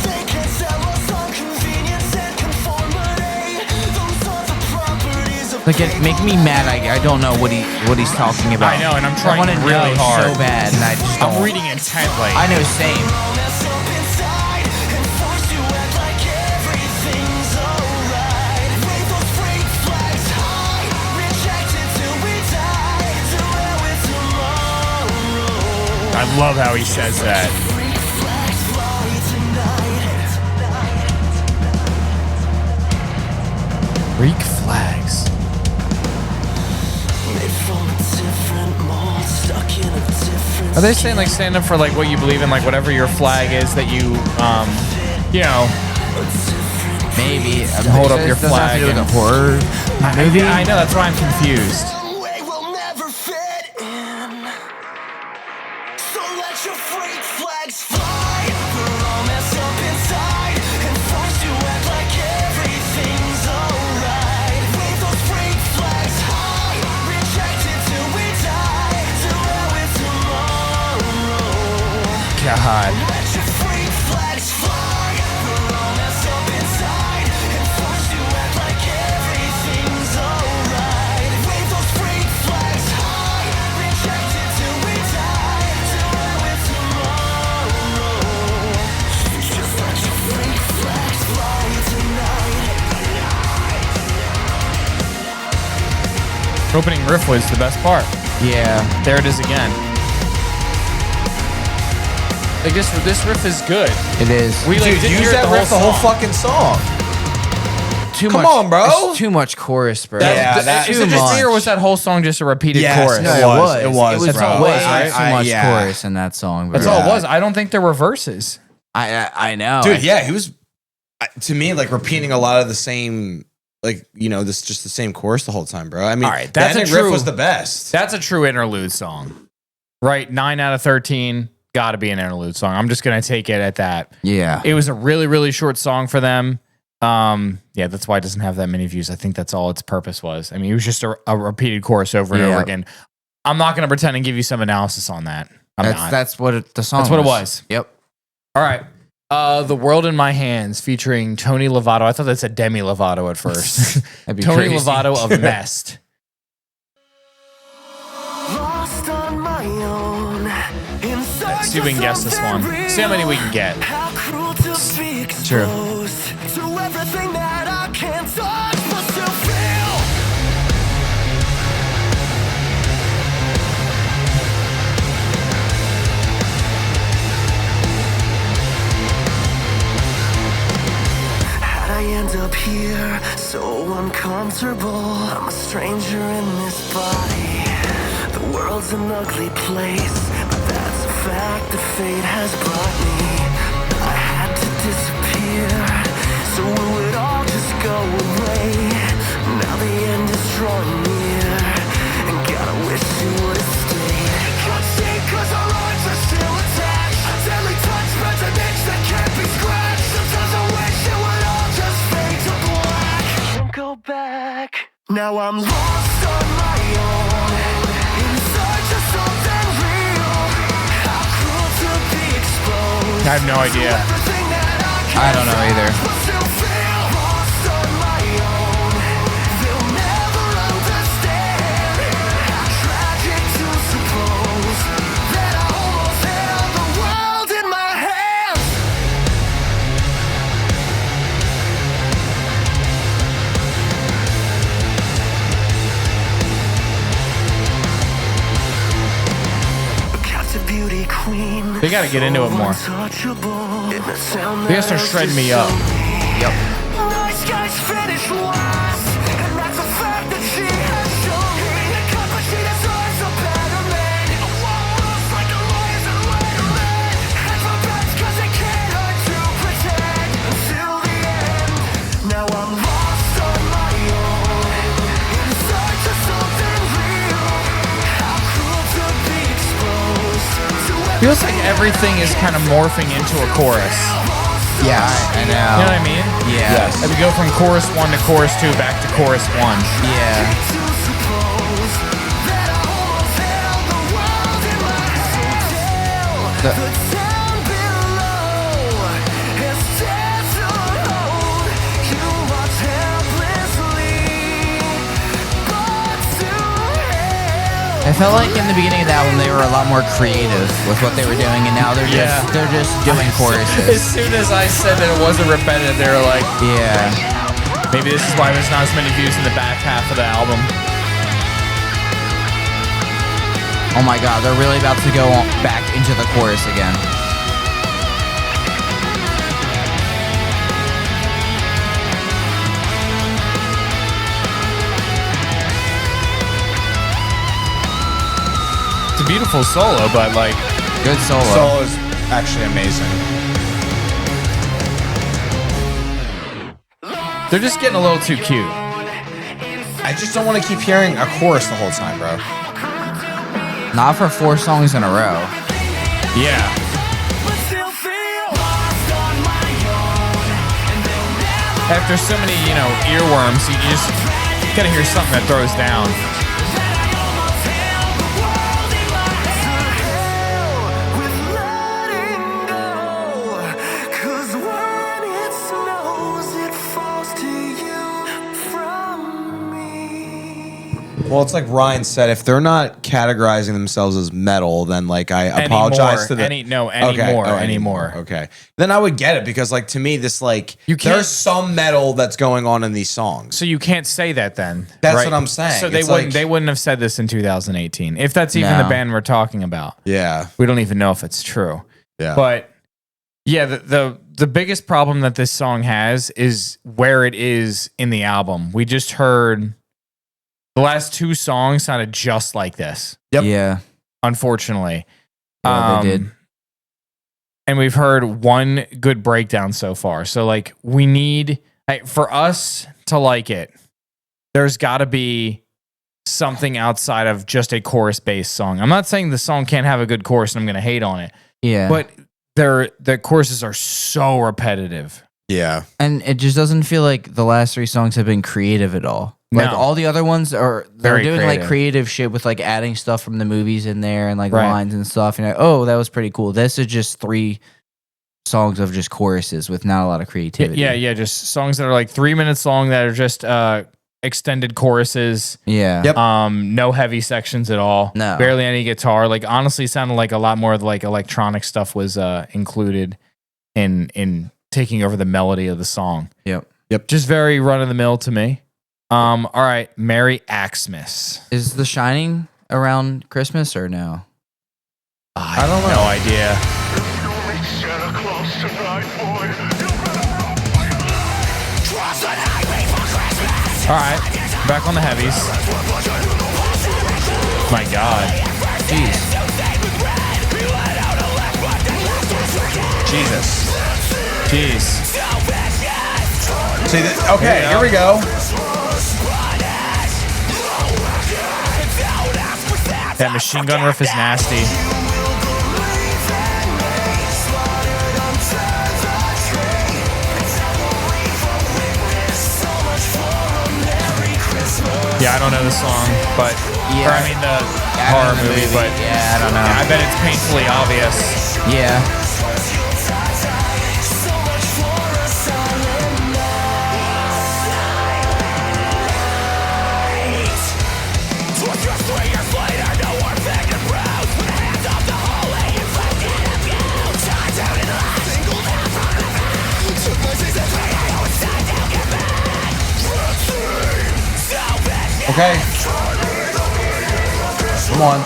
They can sell us on convenience and conformity. Those are the properties of Like it make me mad. I don't know what he's talking about. I know, and I'm I trying wanna really know hard. so bad, and I just don't. I'm reading intently. I know, same. mess up inside and force to act like everything's alright. Wave those freak flags high. Rejected till we die. To where we're tomorrow. I love how he says that. Freak flags fly tonight. Freak Flags. Made from a different mold, stuck in a different Are they saying like stand up for like what you believe in, like whatever your flag is that you, Maybe Hold up your It doesn't have flag to do with and- a horror movie. I know, that's why I'm confused. way we'll never fit in. So let your freak flags fly. We're all messed up inside and forced to act like everything's alright. Wave those freak flags high. Rejected till we die. To where we're tomorrow. God. Let your freak flags fly. We're all messed up inside and forced to act like everything's alright. Wave those freak flags high. Rejected till we die. To where we're tomorrow. Just let your freak flags fly tonight. Opening riff was the best part. Yeah, There it is again. Like this riff is good. it is. We like Dude, didn't use hear it that riff the whole fucking song. Too Come much, on, bro. It's too much chorus, bro. Yeah, Is that- it too just me or much. was that whole song just a repeated Yes, chorus? no, It was. It was, It was bro. way I- too much yeah. chorus in that song, bro. That's all it was. I don't think there were verses. I know, Dude, yeah, he was to me like repeating a lot of the same, like this just the same chorus the whole time, bro. I mean, All right, that's that a riff true- was the best. That's a true interlude song. Right? 9 out of 13. Gotta be an interlude song. I'm just gonna take it at that. Yeah, It was a really, really short song for them. Yeah, that's why it doesn't have that many views. I think that's all its purpose was. I mean, it was just a repeated chorus over and Yeah. over again. I'm not gonna pretend and give you some analysis on that. I'm not. that's what the song. That's what it was. Yep. All right. The World in My Hands featuring Tony Lovato. I thought that said Demi Lovato at first. That'd be Tony crazy. Lovato of Mest. Lost on my own. Let's see if we can guess this one. See how many we can get. How cruel to be True. exposed to everything that I can't touch but still feel. Had I end up here? So uncomfortable. I'm a stranger in this body. The world's an ugly place, but that's a fact that fate has brought me. I had to disappear, so it would all just go away. Now the end is drawing near, and God, I wish you would have stayed. Can't see 'cause our lives are still attached. A deadly touch spreads an itch that can't be scratched. Sometimes I wish it would all just fade to black. Can't go back. Now I'm lost on my own, in search of something real. How cruel to be exposed. I have no idea. Everything that I don't know either. but still feel lost on my own. They'll never understand how tragic to suppose that I almost held the world in my hands. A captive beauty queen. They gotta get into it more. Untouchable. In a town They gotta start that shredding me is up. Yep. Nice guys finish last, and that's a fact that she has shown me. But she deserves a better man. A walrus like a lion and letterman. Heads for beds 'cause it can't hurt to pretend until the end. Now I'm lost on my own, in search of something real. How cruel to be exposed to Feels like everything is kind of morphing into a chorus. Yeah, I know. You know what I mean? Yeah. Like we go from chorus 1 to chorus 2 back to chorus 1. Yeah. to suppose that I almost held the world in my hands. The town below is dead to hold. You watch helplessly, but to hell. I felt like in the beginning of that one they were a lot more creative with what they were doing, and now they're Yeah. just doing As choruses. soon as I said that it wasn't repetitive, they were like, Yeah. maybe this is why there's not as many views in the back half of the album. Oh my God, they're really about to go back into the chorus again. It's a beautiful solo, but like, Good solo. Solo is actually amazing. they're just getting a little too cute. I just don't want to keep hearing a chorus the whole time, bro. Not for 4 songs in a row. Yeah. But still feel lost on my own, and they'll never After so many, earworms, you just gotta hear something that throws down. Well, it's like Ryan said, if they're not categorizing themselves as metal, then like I apologize to the Anymore. Okay. Then I would get it because like to me this like You can't- there's some metal that's going on in these songs. So you can't say that then. That's right? what I'm saying. So they It's wouldn't like- they wouldn't have said this in 2018. If that's even the No. band we're talking about. Yeah. We don't even know if it's true. Yeah. But yeah, the biggest problem that this song has is where it is in the album. We just heard the last 2 songs sounded just like this, Yep. Yeah. unfortunately. Yeah, they did. And we've heard one good breakdown so far. So like we need for us to like it, there's got to be something outside of just a chorus based song. I'm not saying the song can't have a good chorus and I'm going to hate on it, Yeah. but the choruses are so repetitive. Yeah. And it just doesn't feel like the last 3 songs have been creative at all. Like No. all the other ones they're Very doing creative. like creative shit with like adding stuff from the movies in there and like Right. lines and stuff. And you're like, oh, that was pretty cool. This is just 3 songs of just choruses with not a lot of creativity. Yeah. Just songs that are like 3 minutes long that are just extended choruses. Yeah. Yep. No heavy sections at all. No. Barely any guitar. Like honestly, sounded like a lot more of like electronic stuff was included in taking over the melody of the song. Yep. Just very run of the mill to me. All right, Merry Axemas. Is The Shining around Christmas or no? I don't know. No idea. Santa Claus tonight, boy. All right, back on the heavies. My God. Jeez. Jesus. Jeez. See that? Okay, here we go. That machine gun riff is nasty. Yeah, I don't know the song, but Yeah. or I mean the Yeah, I horror know the movie, movie. but Yeah, I don't know. I bet it's painfully obvious. Yeah. Okay. Come on.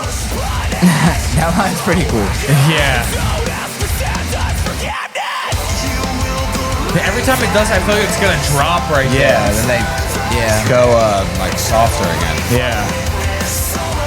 That line's pretty cool. Yeah. Every time it does, I feel like it's gonna drop right Yeah, there. then they Yeah. go like softer again. Yeah.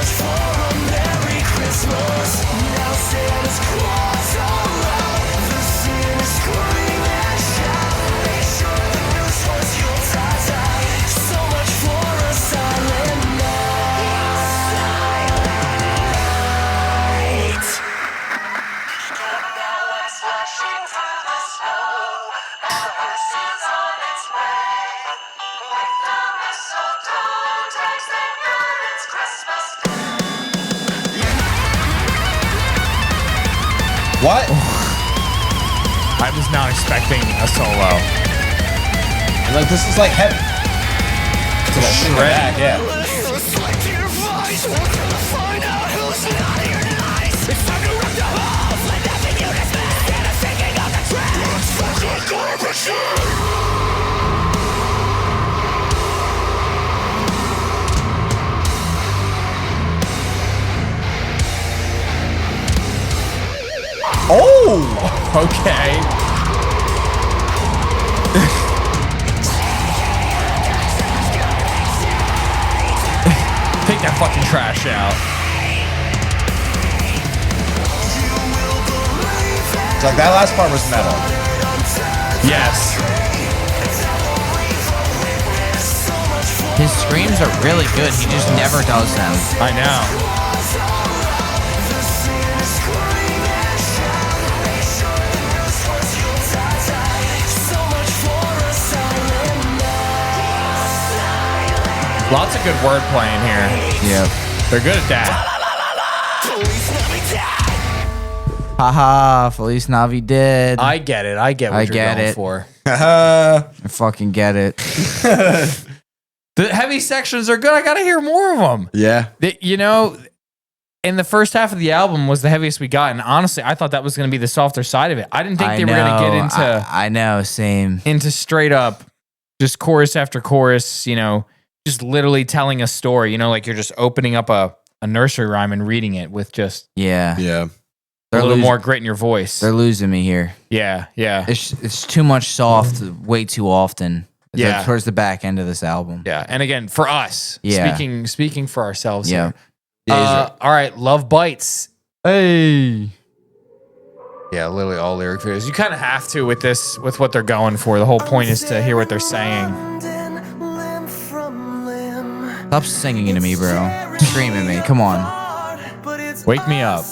What? I was not expecting a solo. Like this is like heavy. It's a shred. Yeah. Oh, okay. Take that fucking trash out. It's like that last part was metal. Yes. His screams are really good. He just never does them. I know. Lots of good wordplay in here. Yep. They're good at that. Haha, Feliz Navi dead. I get it. I get what I you're get going it. for. I fucking get it. The heavy sections are good. I got to hear more of them. Yeah. You know, in the first half of the album was the heaviest we got. And honestly, I thought that was going to be the softer side of it. I didn't think they were going to get into I know, same. into straight up just chorus after chorus, you know, just literally telling a story, you know, like you're just opening up a nursery rhyme and reading it with just Yeah. Yeah. a They're little losing- more grit in your voice. They're losing me here. Yeah, yeah. It's too much soft way too often. Yeah. Towards the back end of this album. Yeah. And again, for us, Yeah. speaking for ourselves Yeah. here. Yeah, All right, Love Bites. Hey. Yeah, literally all lyric videos. You kind of have to with this, with what they're going for. The whole point is to hear what they're saying. Stop singing to me, bro. Scream at me. Come on. Wake me up.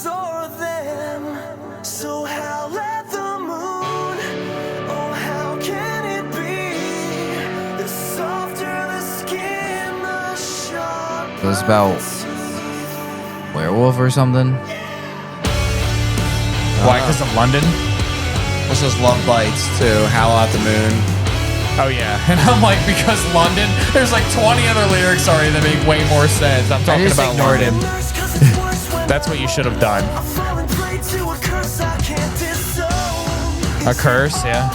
It was about werewolf or something. Why? Because of London? What's those Love Bites too? Howl at the Moon. Oh, yeah. And I'm like, because London, there's like 20 other lyrics already that make way more sense. I'm talking just about ignored London. him. That's what you should have done. A curse, yeah.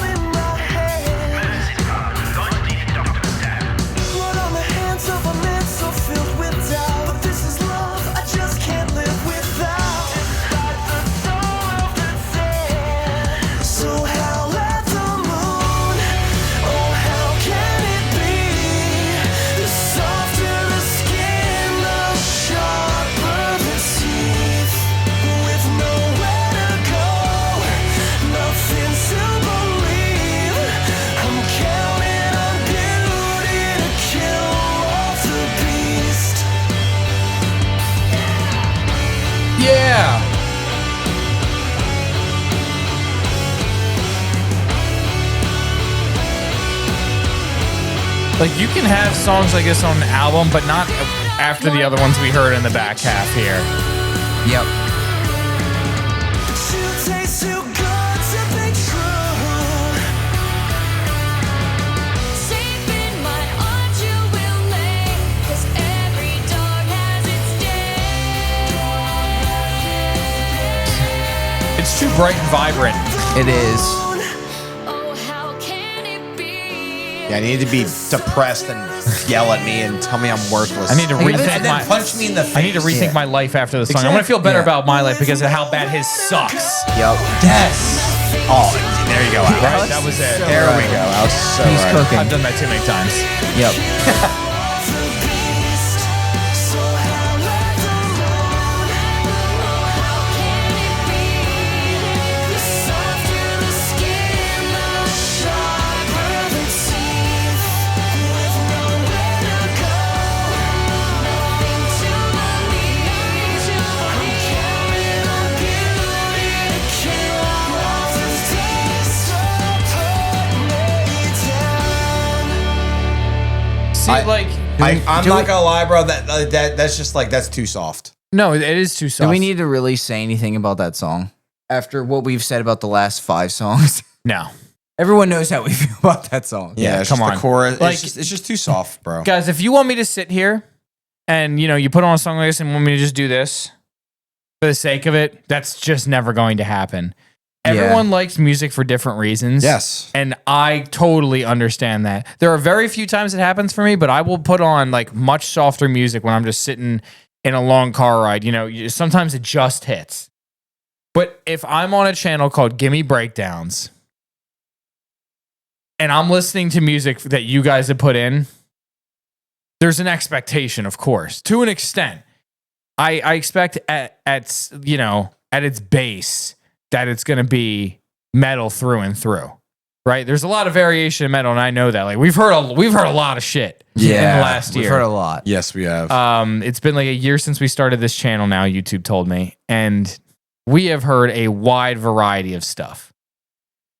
Like, you can have songs like this on an album, but not after the other ones we heard in the back half here. Yep. You taste too good to be true. Safe in my arms you will lay, 'cause every dog has its day. It's too bright and vibrant. It is. Oh, how can it be? Yeah, I need to be depressed and yell at me and tell me I'm worthless. I need to rethink and then punch me in the face. I need to rethink my life after the song. I want to feel better about my life because of how bad his sucks. Yep. Yes. Oh, there you go, Alex. Right? That was it. There we go. Alex is so He's right. cooking. I've done that too many times. Yep. See, like, I'm do not we- gonna lie, bro. That's just like that's too soft. no, it is too soft. Do we need to really say anything about that song after what we've said about the last 5 songs? No. Everyone knows how we feel about that song. Yeah, it's come just on. the chorus. Like- It's just too soft, bro. Guys, if you want me to sit here and, you put on a song like this and want me to just do this for the sake of it, that's just never going to happen. Everyone likes music for different reasons. Yes. And I totally understand that. There are very few times it happens for me, but I will put on like much softer music when I'm just sitting in a long car ride. Sometimes it just hits. But if I'm on a channel called Gimme Breakdowns and I'm listening to music that you guys have put in, there's an expectation, of course, to an extent. I expect at its base that it's going to be metal through and through, right? There's a lot of variation in metal, and I know that. Like we've heard a lot of shit in the last year. We've heard a lot. Yes, we have. It's been like a year since we started this channel now, YouTube told me, and we have heard a wide variety of stuff.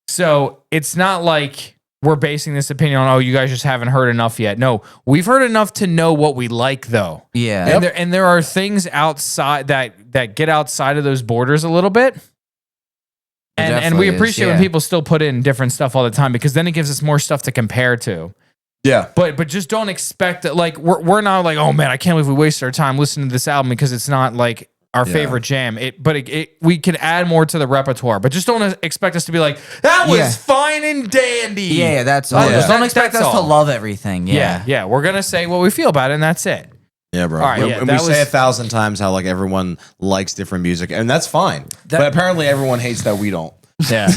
So it's not like we're basing this opinion on, you guys just haven't heard enough yet. No, we've heard enough to know what we like, though. Yeah. And there are things outside that get outside of those borders a little bit. And we definitely is, appreciate when yeah. people still put in different stuff all the time because then it gives us more stuff to compare to. yeah. But just don't expect that. Like we're not like, oh man, I can't believe we wasted our time listening to this album because it's not like our favorite jam. We can add more to the repertoire, but just don't expect us to be like, that was fine and dandy. Yeah, that's all. Yeah. Just don't expect That's us to all. love everything. Yeah. We're gonna say what we feel about it, and that's it. Yeah, bro. All right, we yeah, we that say was- 1,000 times how like everyone likes different music, and that's fine. But apparently, everyone hates that we don't. Yeah.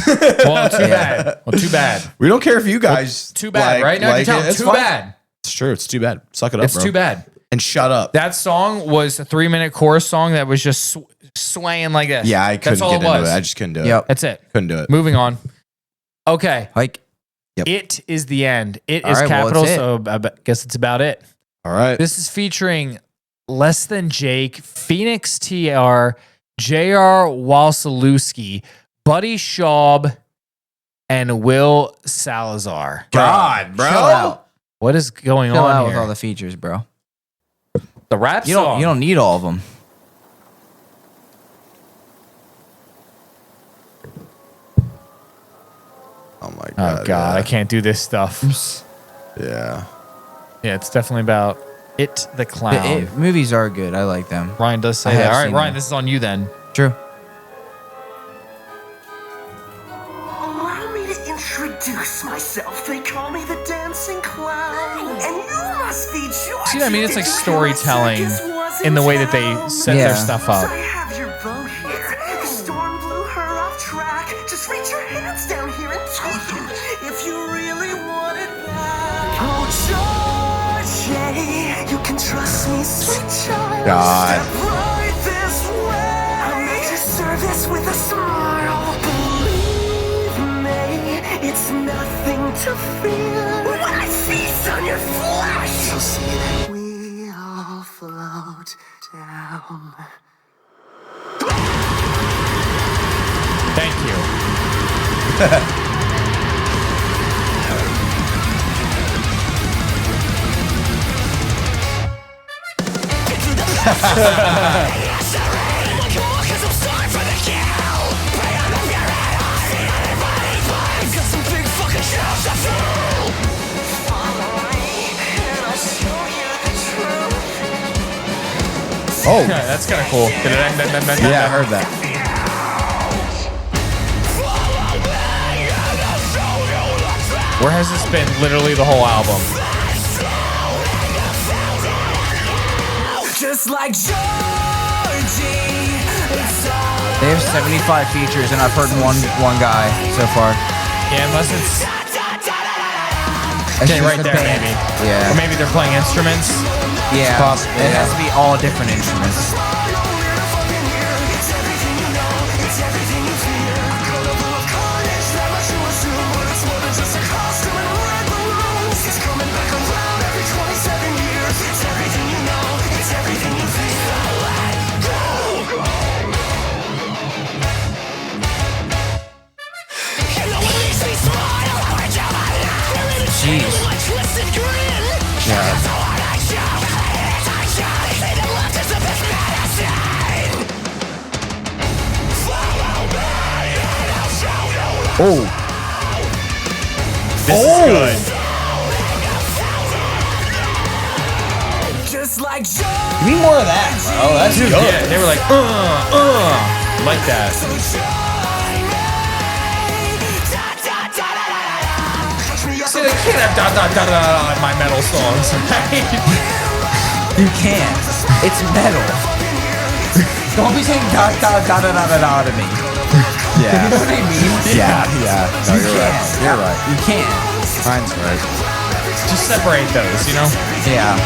Well, too bad. Well, too bad. We don't care if you guys. Too bad, like- right? No, like tell it. them, It's too fine. bad. It's true. It's too bad. Suck it up, It's bro. too bad. And shut up. That song was a 3-minute chorus song that was just swaying like this. Yeah, I couldn't That's all get it into was. it. I just couldn't do it. Yep. That's it. Couldn't do it. Moving on. Okay. Like, It is the end. It All is right, well, capital, it's it. so I guess it's about it. All right. This is featuring Less Than Jake, Phoenix TR, JR Walsalewski, Buddy Schaub, and Will Salazar. God, bro. chill out. What is going Chill on out here? with all the features, bro. The rap You song. don't need all of them. Oh my Oh God, I can't do this stuff. Yeah. Yeah, it's definitely about It the Clown. Movies are good. I like them. Ryan does say I that. have All right, seen Ryan, them. this is on you then. True. Allow me to introduce myself. They call me the dancing clown. And you must be George. See what I mean? It's like Did you know storytelling our circus was in the way in that they town? set Yeah. their stuff So up. I have your boat here. The storm blew her off track. Just reach your hands down here and take it if you really want it back. Oh, Georgie, you can trust me, sweet child. God. Step right this way. I'll make your service with a smile. Believe me, it's nothing to fear. When I feast on your flesh, you'll see that we all float down. Thank you. Oh, Yeah, that's kind of cool. yeah, I heard that. Where has this been literally the whole album? Just like Georgie, it's all They have 75 features, and I've heard one guy so far. Yeah, unless it's That's okay, just right the there, band. maybe. Yeah. Or maybe they're playing instruments. Yeah, Possibly, it yeah. has to be all different instruments. Jeez. Oh, This is good. just like give me more of that, bro. That's Dude, good. yeah, they were like, like that. See, they can't have da da da da da in my metal songs, right? You can't. It's metal. Don't be saying da da da da da da da to me. Yeah. You know what I mean? Yeah, yeah. No, You you're right. can't. You're right. You can't. Mine's right. Just separate those, you know? Yeah.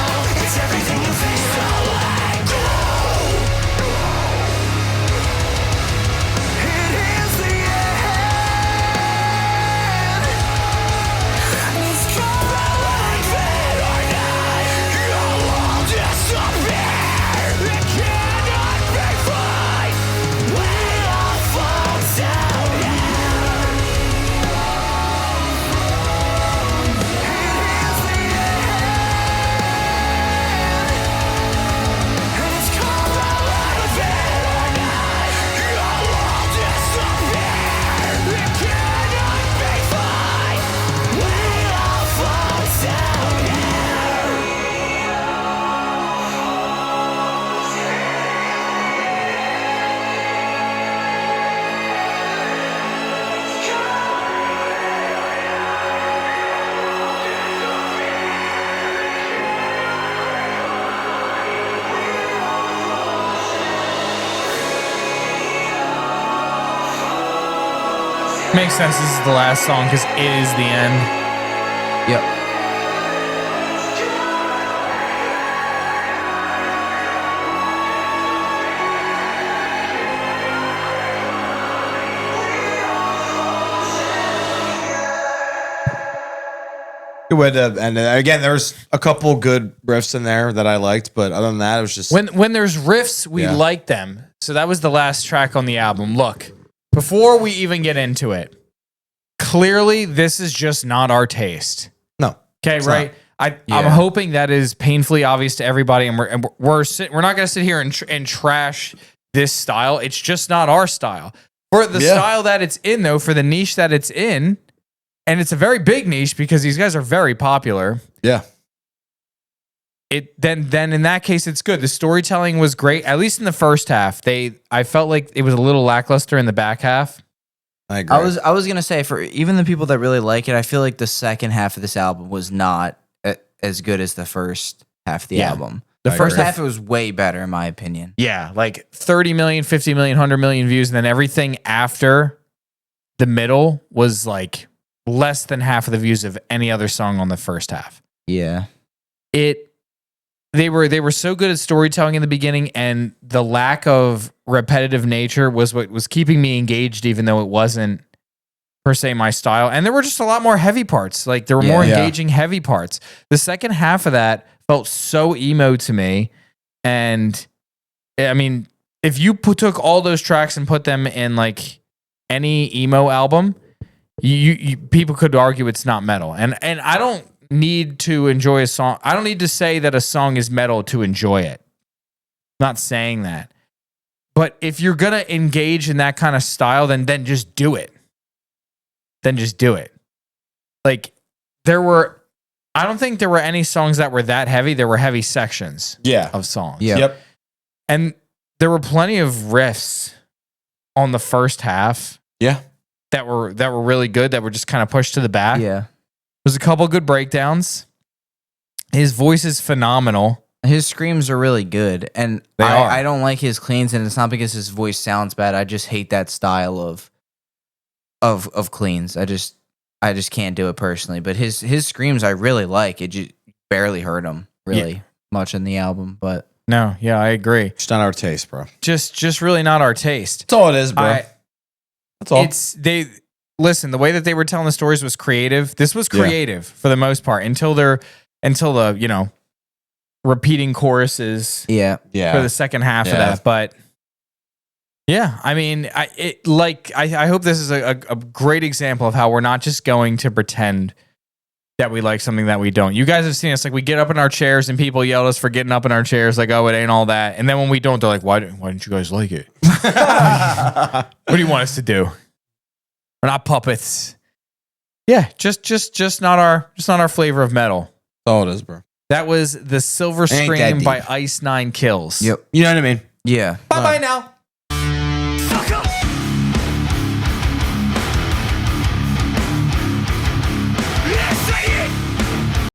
Makes sense. This is the last song because it is the end. Yep. Good way to end it. Again, there's a couple good riffs in there that I liked, but other than that, it was just When there's riffs, we Yeah. like them. So that was the last track on the album. Look, before we even get into it, clearly this is just not our taste. no. Okay, It's right? I'm hoping that is painfully obvious to everybody, and we're not going to sit here and trash this style. It's just not our style. For the Yeah. style that it's in, though, for the niche that it's in, and it's a very big niche because these guys are very popular. Yeah. Then in that case, it's good. The storytelling was great, at least in the first half. I felt like it was a little lackluster in the back half. I agree. I was gonna say, for even the people that really like it, I feel like the second half of this album was not as good as the first half of the Yeah. album. The The first first half it was way better in my opinion. Yeah, like 30 million, 50 million, 100 million views, and then everything after the middle was like less than half of the views of any other song on the first half. Yeah. They were so good at storytelling in the beginning, and the lack of repetitive nature was what was keeping me engaged, even though it wasn't per se my style. And there were just a lot more heavy parts. Like there were more Yeah. engaging heavy parts. The second half of that felt so emo to me. And I mean, if you took all those tracks and put them in like any emo album, you people could argue it's not metal. And I don't need to enjoy a song. I don't need to say that a song is metal to enjoy it. Not saying that. But if you're going to engage in that kind of style, then just do it. Then just do it. Like, I don't think there were any songs that were that heavy. There were heavy sections of songs. Yeah. Yep. And there were plenty of riffs on the first half. Yeah. That were really good, that were just kind of pushed to the back. Yeah. There's a couple good breakdowns. His voice is phenomenal. His screams are really good, and They are. I don't like his cleans, and it's not because his voice sounds bad. I just hate that style of cleans. I just can't do it personally. But his screams I really like. It just barely heard him really much in the album, but No, yeah, I agree. It's not our taste, bro. Just really not our taste. That's all it is, bro. That's all. Listen, the way that they were telling the stories was creative. This was creative for the most part until the repeating choruses yeah. for the second half of that. But yeah, I mean, I hope this is a great example of how we're not just going to pretend that we like something that we don't. You guys have seen us, like, we get up in our chairs and people yell at us for getting up in our chairs, like, oh, it ain't all that. And then when we don't, they're like, why didn't you guys like it? What do you want us to do? We're not puppets. Yeah, just not our flavor of metal. That's all it is, bro. That was The Silver Ain't that Scream deep. by Ice 9 Kills. Yep. You know what I mean? Yeah. Bye now.